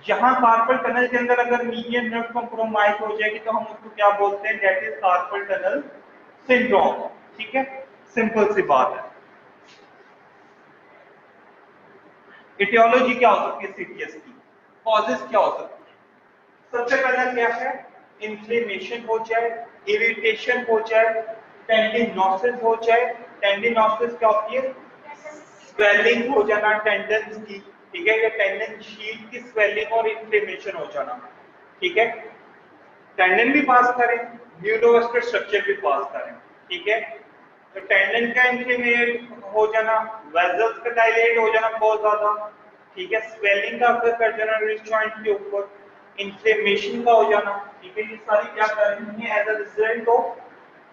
यहाँ कार्पल टनल के अंदर अगर मीडियन नर्व कॉम्प्रोमाइज हो जाएगी तो हम उसको क्या बोलते हैं, that is carpal tunnel syndrome, ठीक है, सिंपल सी बात है। इटियोलॉजी क्या हो सकती है सीटीएस की, कॉजेस क्या हो सकती है, सबसे पहला क्या है, इन्फ्लेमेशन हो जाए, इरिटेशन हो जाए, टेंडिनोसिस हो जाए। टेंडिनोसिस क्या होती है, स्वेलिंग हो जाना टेंडन्स की, ठीक है, या टेंडन शीट की स्वेलिंग और इन्फ्लेमेशन हो जाना, ठीक है, टेंडन भी पास करें, न्यूरोवास्कुलर स्ट्रक्चर भी पास करें, ठीक है, तो टेंडन का इन्फ्लेमेट हो जाना, वेसल्स का डायलेट हो जाना बहुत ज्यादा, ठीक है, स्वेलिंग का अगर कर जाना रिस्ट जॉइंट के ऊपर, इन्फ्लेमेशन का हो जाना, ठीक है, ये सारी क्या कर रही है, as a result of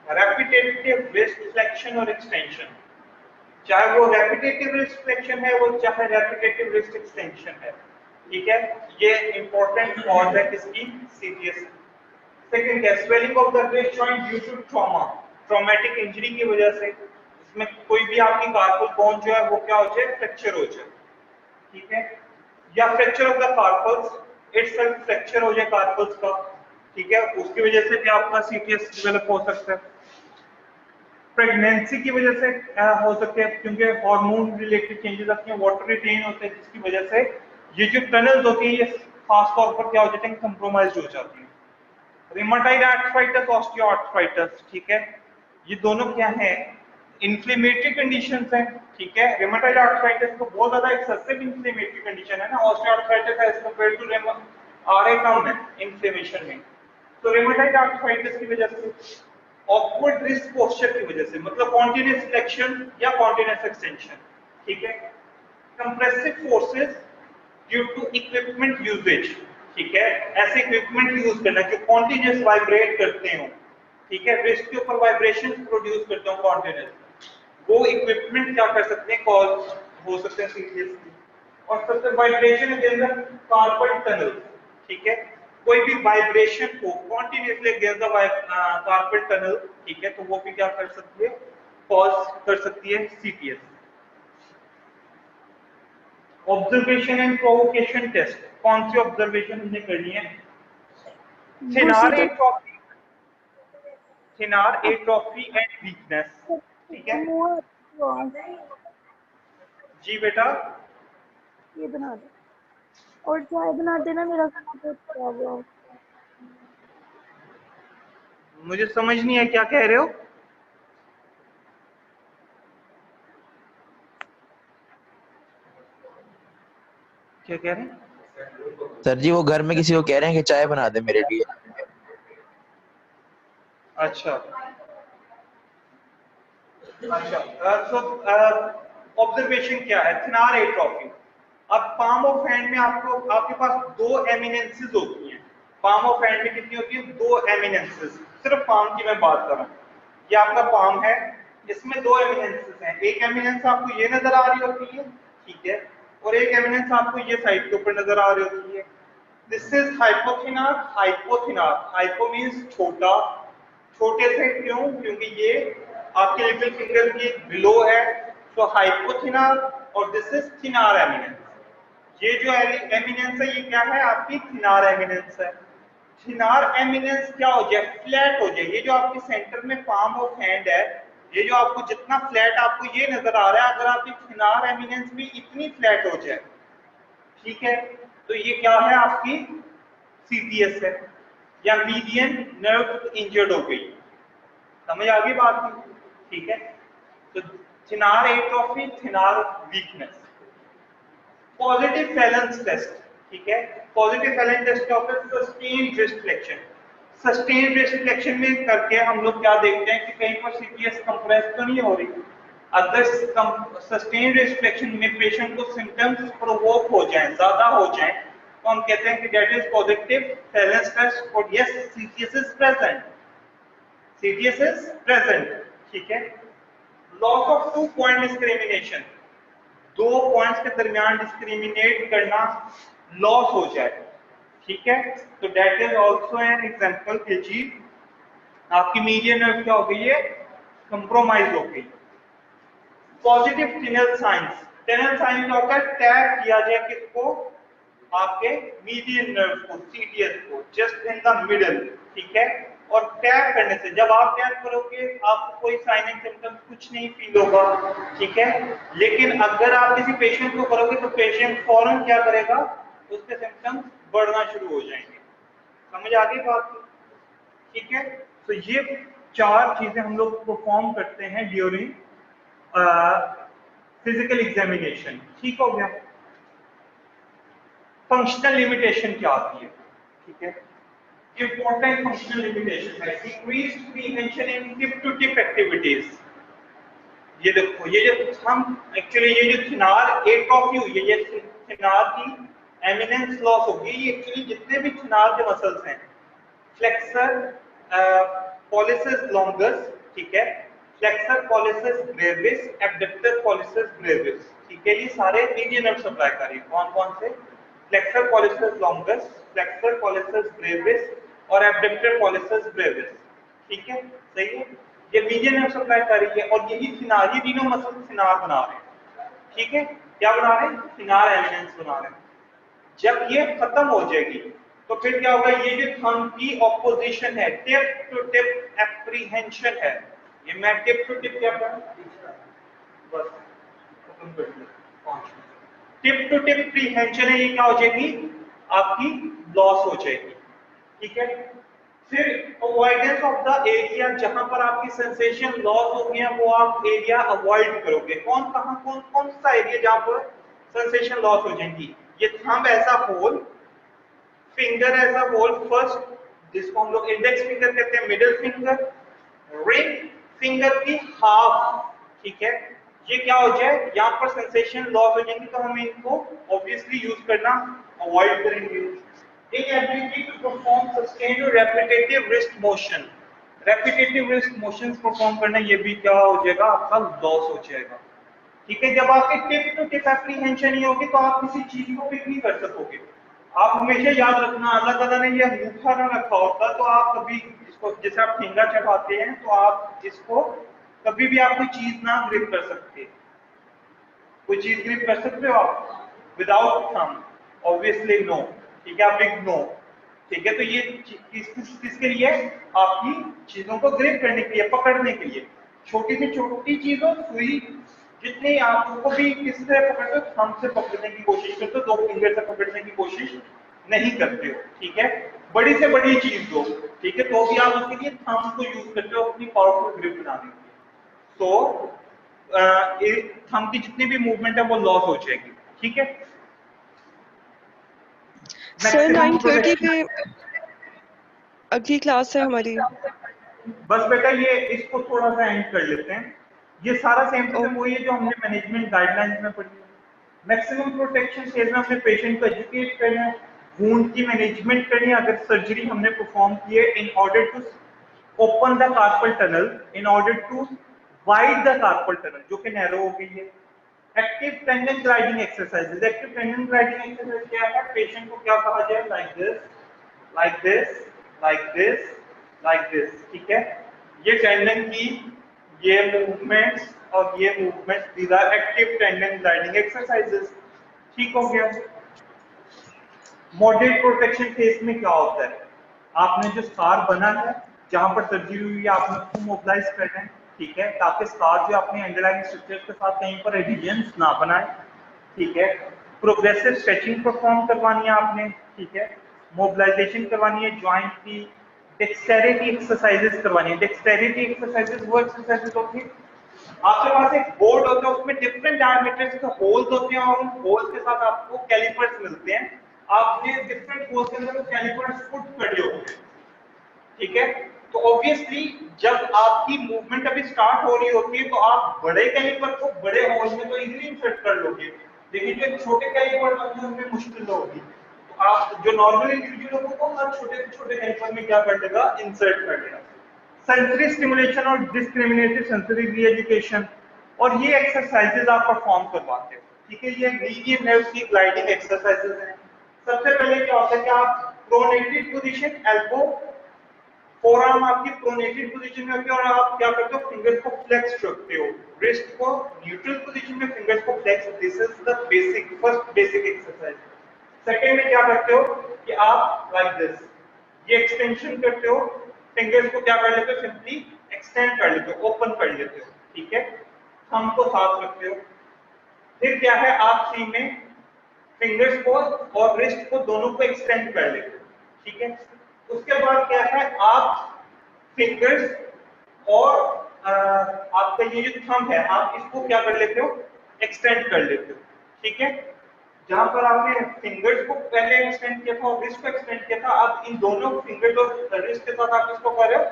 repetitive wrist flexion और एक्सटेंशन, चाहे वो रेपिटेटिव रिस्ट फ्लेक्शन है, वो चाहे रेपिटेटिव रिस्ट एक्सटेंशन है, ठीक है, ये इंपॉर्टेंट कॉज है किसकी, सीटीएस। सेकंड है swelling of the wrist joint due to trauma, traumatic injury की वजह से, इसमें कोई भी आपकी कार्पल बोन जो है वो क्या हो जाए, फ्रैक्चर हो जाए, ठीक है, या fracture of the carpals itself, fracture हो जाए कार्पल्स का, ठीक है, उसकी वजह से भी आपका सीटीएस डेवलप हो सकता है। प्रेगनेंसी की वजह से हो सकते हैं, क्योंकि हार्मोन रिलेटेड चेंजेस आती हैं, वाटर रिटेन होते हैं, जिसकी वजह से ये जो टनल्स होती है ये खास तौर पर क्या हो जाते हैं, कंप्रोमाइज हो जाती है। रिमेटॉइड आर्थराइटिस, ऑस्टियोआर्थराइटिस, ठीक है, ये दोनों क्या है, इन्फ्लेमेटरी कंडीशंस हैं, ठीक है, रिमेटॉइड आर्थराइटिस तो बहुत ज्यादा एक्सेसिव इन्फ्लेमेटरी कंडीशन है ना, osteoarthritis as compare to RA कम है इन्फ्लेमेशन में, तो रिमेटॉइड आर्थराइटिस की वजह से, ऑकवर्ड रिस्ट पोस्चर की वजह से, मतलब कॉन्टिन्यूअस फ्लेक्शन या कॉन्टिन्यूअस एक्सटेंशन, ठीक है, compressive forces due to equipment usages, ठीक है, ऐसे इक्विपमेंट यूज करना जो कॉन्टिन्यूअस वाइब्रेट करते हो, ठीक है, रिस्ट के ऊपर वाइब्रेशन प्रोड्यूस करते हो कॉन्टिन्यूअस, वो इक्विपमेंट क्या कर सकते हैं, कॉज हो सकते हैं सीरियसली। और सबसे वाइब्रेशन के अंदर कार्पल टनल, ठीक है, कोई भी वाइब्रेशन को continuously against the carpal tunnel, ठीक है, तो वो भी क्या कर सकती है, कॉज कर सकती है CTS. Observation and provocation test, कौन सी ऑब्जर्वेशन हमने करनी है, thenar atrophy, thenar atrophy and weakness, ठीक है जी बेटा, ये बना दो और चाय बना देना, मेरा खाना बहुत खराब हुआ। मुझे समझ नहीं है क्या कह रहे हो, क्या कह रहे हैं सर जी? वो घर में किसी को कह रहे हैं कि चाय बना दे मेरे लिए। अच्छा अच्छा, सो ऑब्जर्वेशन क्या है, थिनार एट्रोफी। अब पाम ऑफ हैंड में आपको, आपके पास दो एमिनेंसेस होती हैं, पाम ऑफ हैंड में कितनी होती है, दो एमिनेंसेस, सिर्फ पाम की मैं बात कर रहा हूँ, ये आपका पाम है, इसमें दो एमिनेंसेस हैं, एक एमिनेंस आपको ये नजर आ रही होती है, ठीक है, और एक एमिनेंस आपको ये साइड के ऊपर नजर आ रही होती है, दिस इज हाइपोथिनार, हाइपोथिनार, हाइपो मींस छोटा, छोटे से क्यों, क्योंकि ये आपके लिटिल फिंगर की बिलो है, तो हाइपोथिनार, और दिस इज थिनार एमिनेंस, ये जो एमिनेंस है ये क्या है, आपकी थिनार एमिनेंस है। थिनार एमिनेंस क्या हो जाए, फ्लैट हो जाए, ये जो आपके सेंटर में पाम ऑफ हैंड है, ये जो आपको जितना फ्लैट आपको ये नजर आ रहा है, अगर आपकी थिनार एमिनेंस भी इतनी फ्लैट हो जाए, ठीक है, तो ये क्या है, आपकी सीटीएस है, या मीडियन नर्व इंजर्ड हो गई, समझ आ गई बात की, ठीक है, तो thenar atrophy, thenar weakness. Positive Phalen's test, ठीक है, पॉजिटिव फैलेंस टेस्ट क्या होता है, sustained wrist flexion, sustained wrist flexion में करके हम लोग क्या देखते हैं कि कहीं पर सीटीएस कंप्रेस तो नहीं हो रही, अगर सस्टेन्ड रिस्ट फ्लेक्शन में पेशेंट को सिम्टम्स प्रोवोक हो जाए, ज्यादा हो जाए, तो हम कहते हैं कि that is positive Phalen's test और yes CTS is present, CTS is present, ठीक है। Loss of 2 point discrimination, 2 points के दरमियान डिस्क्रिमिनेट करना लॉस हो जाए, ठीक है। तो that is also an example कि जी आपकी मीडियन नर्व क्या हो गई है, कंप्रोमाइज हो गई। पॉजिटिव टिनल साइंस, टिनल साइन क्या होता है, टैग किया जाए किसको, आपके मीडियन नर्व को, सीटीएस को, जस्ट इन द मिडल, ठीक है। और टैग करने से, जब आप टैग करोगे आपको कोई साइन एंड सिम्टम्स कुछ नहीं फील होगा, ठीक है। लेकिन अगर आप किसी पेशेंट को करोगे तो पेशेंट फौरन क्या करेगा, उसके सिम्टम्स बढ़ना शुरू हो जाएंगे। समझ आ गई बात, ठीक है। तो ये 4 चीजें हम लोग परफॉर्म करते हैं ड्यूरिंग फिजिकल एग्जामिनेशन, ठीक हो गया। फंक्शनल लिमिटेशन क्या आती है, ठीक है। इंपॉर्टेंट फंक्शनल लिमिटेशन है decreased prevention in tip to tip activities. ये देखो, ये जो हम एक्चुअली ये जो थिनार एट्रोफी हुई है, ये थिनार की एमिनेंस लॉस होगी, ये एक्चुअली जितने भी थिनार के मसल्स हैं, फ्लेक्सर पॉलिसिस लॉन्गस, ठीक है, flexor pollicis brevis, abductor pollicis brevis, ठीक है। ये सारे मीडियन नर्व सप्लाई कर रही है। कौन कौन से, flexor pollicis longus, flexor pollicis Brevis और एब्डक्टर पॉलिसिस ब्रेविस, ठीक है, सही है। ये मीडियन नर्व सप्लाई कर रही है और यही थिनार, ये तीनों मसल थिनार बना रहे हैं, ठीक है। क्या बना रहे हैं, थिनार एमिनेंस बना रहे हैं। जब ये खत्म हो जाएगी तो फिर क्या होगा, ये जो थंब की ऑपोजिशन है, टिप टू टिप एप्रीहेंशन है, ये मैं टिप टू टिप क्या करूं, बस खत्म कर दिया। टिप टू टिप प्रीहेंशन है, ये क्या हो जाएगी, आपकी लॉस हो जाएगी, ठीक है। फिर अवॉइडेंस ऑफ द एरिया, जहां पर आपकी सेंसेशन लॉस हो गया वो आप एरिया अवॉइड करोगे। कौन कौन सा एरिया जहां पर सेंसेशन लॉस हो जाएगी, ये थंब ऐसा होल, फिंगर ऐसा होल, फर्स्ट जिसको हम लोग इंडेक्स फिंगर कहते हैं, मिडिल फिंगर, रिंग फिंगर की हाफ, ठीक है। ये क्या हो जाए, यहाँ पर सेंसेशन लॉस हो जाएंगी तो हम इनको ऑब्वियसली यूज करना अवॉइड करेंगे। Inability to perform sustained or repetitive wrist motion, repetitive wrist motions perform करना, ये भी क्या हो जाएगा, आपका लॉस हो जाएगा, ठीक है। जब आपकी टिप टू टिप एप्रीहेंशन नहीं होगी तो आप किसी चीज को पिक नहीं कर सकोगे। आप हमेशा याद रखना, अल्लाह ताला ने ये अंगूठा ना रखा होता तो आप कभी इसको, जैसे आप फिंगर चढ़ाते हैं तो आप इसको कभी भी आप कोई चीज ना ग्रिप कर सकते, कोई चीज ग्रिप कर सकते हो आप विदाउट थंब, ऑब्वियसली नो, ठीक है, आप बिग नो, ठीक है। तो ये किसके लिए, आपकी चीजों को ग्रिप करने के लिए, पकड़ने के लिए। छोटी से छोटी चीजों, सुई जितनी आप उसको भी किस तरह पकड़ते हो, थंब से पकड़ने की कोशिश करते हो, 2 फिंगर से पकड़ने की कोशिश नहीं करते हो, ठीक है। बड़ी से बड़ी चीज दो, ठीक है, तो भी आप उसके लिए थंब को यूज करते हो अपनी पावरफुल ग्रिप बनाने के लिए। तो थंब की जितनी भी मूवमेंट है वो लॉस हो जाएगी, ठीक है। सर 9:30 पे अगली क्लास है हमारी। बस बेटा ये इसको थोड़ा सा एंड कर लेते हैं। ये सारा सेम टू सेम वही है जो हमने मैनेजमेंट गाइडलाइंस में पढ़ी है। मैक्सिमम प्रोटेक्शन फेज में अपने पेशेंट को एजुकेट करना है, वुंड की मैनेजमेंट करनी है। अगर सर्जरी हमने परफॉर्म की है, in order to open the carpal tunnel, in order to wide the carpal tunnel जो कि नैरो हो गई है। Active tendon gliding exercises, active tendon gliding exercise क्या है, पेशेंट को क्या कहा जाए, like this, like this, like this, like this, ठीक है। ये टेंडन की ये मूवमेंट्स और ये movements, these are active tendon gliding exercises, ठीक हो गया। मॉडरेट प्रोटेक्शन फेज में क्या होता है, आपने जो स्कार बना है, जहां पर सर्जरी हुई है, आपने उसको मोबिलाइज करना है, ठीक है, ताकि स्कार जो अपने अंडरलाइंग स्ट्रक्चर्स के साथ कहीं पर एडिहेरेंस ना बनाए, ठीक है। प्रोग्रेसिव स्ट्रेचिंग परफॉर्म करवानी है आपने, ठीक है। मोबिलाइजेशन करवानी है जॉइंट की, डेक्सटेरिटी एक्सरसाइजेस करवानी है। डेक्सटेरिटी एक्सरसाइजेस वो एक्सरसाइजेस होती है, आपके पास एक बोर्ड होता है, उसमें डिफरेंट डायमीटर्स के होल्स होते हैं और उन होल्स के साथ आपको कैलिपर्स मिलते हैं। आपने डिफरेंट होल्स के अंदर कैलिपर्स पुट कर दिए होंगे, ठीक है। तो ऑब्वियसली जब आपकी मूवमेंट अभी स्टार्ट हो रही होती है तो आप बड़े कैलिपर को बड़े होल में तो इजीली इंसर्ट कर लोगे, लेकिन जो छोटे कैलिपर होते हैं उनमें मुश्किल होगी। तो आप जो नॉर्मल इंडिविजुअल को हर छोटे से छोटे कैलिपर में क्या कर देगा, इंसर्ट कर देगा। सेंसरी स्टिमुलेशन और डिस्क्रिमिनेटिव सेंसरी री-एजुकेशन, और ये एक्सरसाइजेज आप परफॉर्म करवाते हो, ठीक है। ये मीडियन नर्व्स की ग्लाइडिंग एक्सरसाइजेज हैं। सबसे पहले क्या होता है कि आप प्रोनेटेड पोजीशन, एल्बो फोरआर्म आपकी प्रोनेटेड पोजीशन में होती है और आप क्या करते हो, फिंगर्स को फ्लेक्स रखते हो, रिस्ट को न्यूट्रल पोजीशन में, फिंगर्स को flex. This is the basic, first basic exercise. Second में क्या करते हो कि आप लाइक दिस, ये एक्सटेंशन करते हो, फिंगर्स को क्या कर लेते हो, सिंपली एक्सटेंड कर लेते हो, ओपन कर लेते हो, ठीक है। थंब को साथ रखते हो। फिर क्या है, आप सी में फिंगर्स को और रिस्ट को दोनों को एक्सटेंड कर लेते हो, ठीक है। उसके बाद क्या है, आप फिंगर्स और आपका ये जो थंब है, आप इसको क्या कर लेते हो, एक्सटेंड कर लेते हो, ठीक है। जहां पर आपने फिंगर्स को पहले एक्सटेंड किया था और रिस्ट को एक्सटेंड किया था, आप इन दोनों फिंगर्स और रिस्ट के साथ आप इसको कर रहे हो,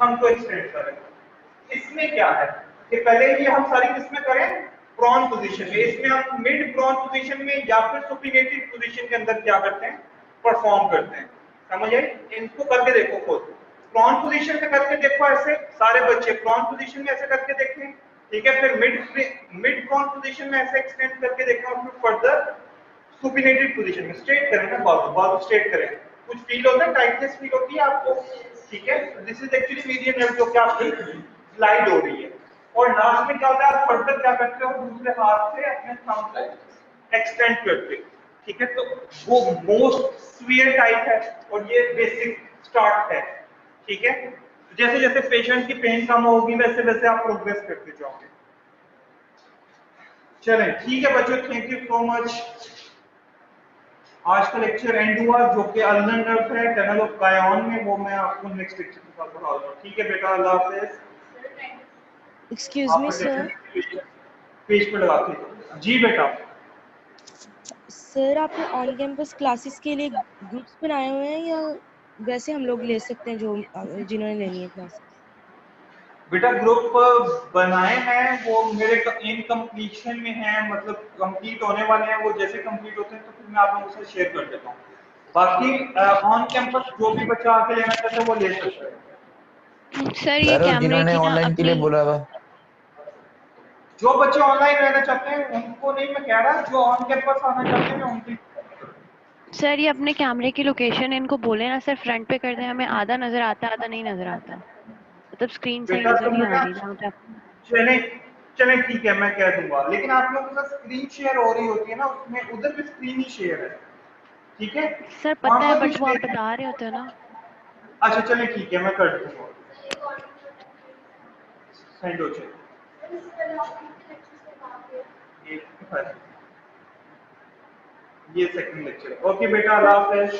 थंब को एक्सटेंड कर रहे हो। इसमें क्या है कि पहले ये हम सारी किसमें करें, प्रॉन पोजीशन में। इसमें हम मिड प्रॉन पोजीशन में या फिर सुपिनेटेड पोजीशन के अंदर क्या करते हैं, परफॉर्म करते हैं। समझ आई? इनको करके देखो खुद, प्रॉन पोजीशन में करके देखो, ऐसे सारे बच्चे प्रॉन पोजीशन में ऐसे करके देखें, ठीक है। फिर मिड प्रॉन पोजीशन में ऐसे एक्सटेंड करके देखें और फिर फर्दर सुपिनेटेड पोजीशन में स्ट्रेट करें ना, बाजू स्ट्रेट करें। कुछ फील होता है, टाइटनेस फील होती है आपको, ठीक है। This is actually median nerve जो कि आपकी स्लाइड हो रही है। और लास्ट में क्या होता है, आप फर्दर क्या करते हो, दूसरे हाथ से अपने थंब को एक्सटेंड करते हो, ठीक है। तो वो मोस्ट सीवियर टाइप है और ये बेसिक स्टार्ट है, ठीक है। जैसे जैसे पेशेंट की पेन कम होगी वैसे वैसे आप प्रोग्रेस करते जाओगे। चलें, ठीक है बच्चों, थैंक यू सो मच। आज का लेक्चर एंड हुआ, जो कि अल्नर नर्व है, टनल ऑफ गायन में, वो मैं आपको नेक्स्ट लेक्चर के साथ पढ़ाऊंगा, ठीक है बेटा। अल्लाह हाफिज़। एक्सक्यूज मी सर, पेज पे लगाते हैं जी बेटा। सर आपने ऑन कैंपस क्लासेस के लिए ग्रुप्स बनाए हुए हैं या वैसे हम लोग ले सकते हैं जो जिन्होंने लेनी है क्लासेस? बेटा ग्रुप बनाए हैं, वो मेरे इन कंप्लीशन में है, मतलब कंप्लीट होने वाले हैं। वो जैसे कंप्लीट होते हैं तो फिर मैं आप लोगों से शेयर कर देता हूँ। बाकी ऑन कैंपस जो भी बच्चा आके लेना चाहता है वो ले सकता है। सर ये सर और कैमरे जिन्होंने की ना ऑनलाइन के लिए अपनी, बोला हुआ, जो बच्चे ऑनलाइन रहना चाहते हैं उनको नहीं मैं कह रहा, जो ऑन कैंपस आना चाहते हैं उनकी। सर ये अपने कैमरे की लोकेशन इनको बोले ना सर, फ्रंट पे कर दें, हमें आधा नजर आता है आधा नहीं नजर आता, मतलब स्क्रीन सही बेटा नजर तुम नहीं आ ना, रही जहाँ पे आप। चले चले ठीक है, मैं कह दूंगा, लेकिन आप लोगों के साथ स्क्रीन शेयर हो रही होती है ना, उसमें उधर भी स्क्रीन ही शेयर है, ठीक है। सर वहां पता है पर भी बट वो आप शेयर है। बता रहे होते हो ना। अच्छा चले ठीक है, मैं कर दूंगा, सेंड हो जाए। ये सेकंड लेक्चर, ओके बेटा, अल्लाह हाफिज़।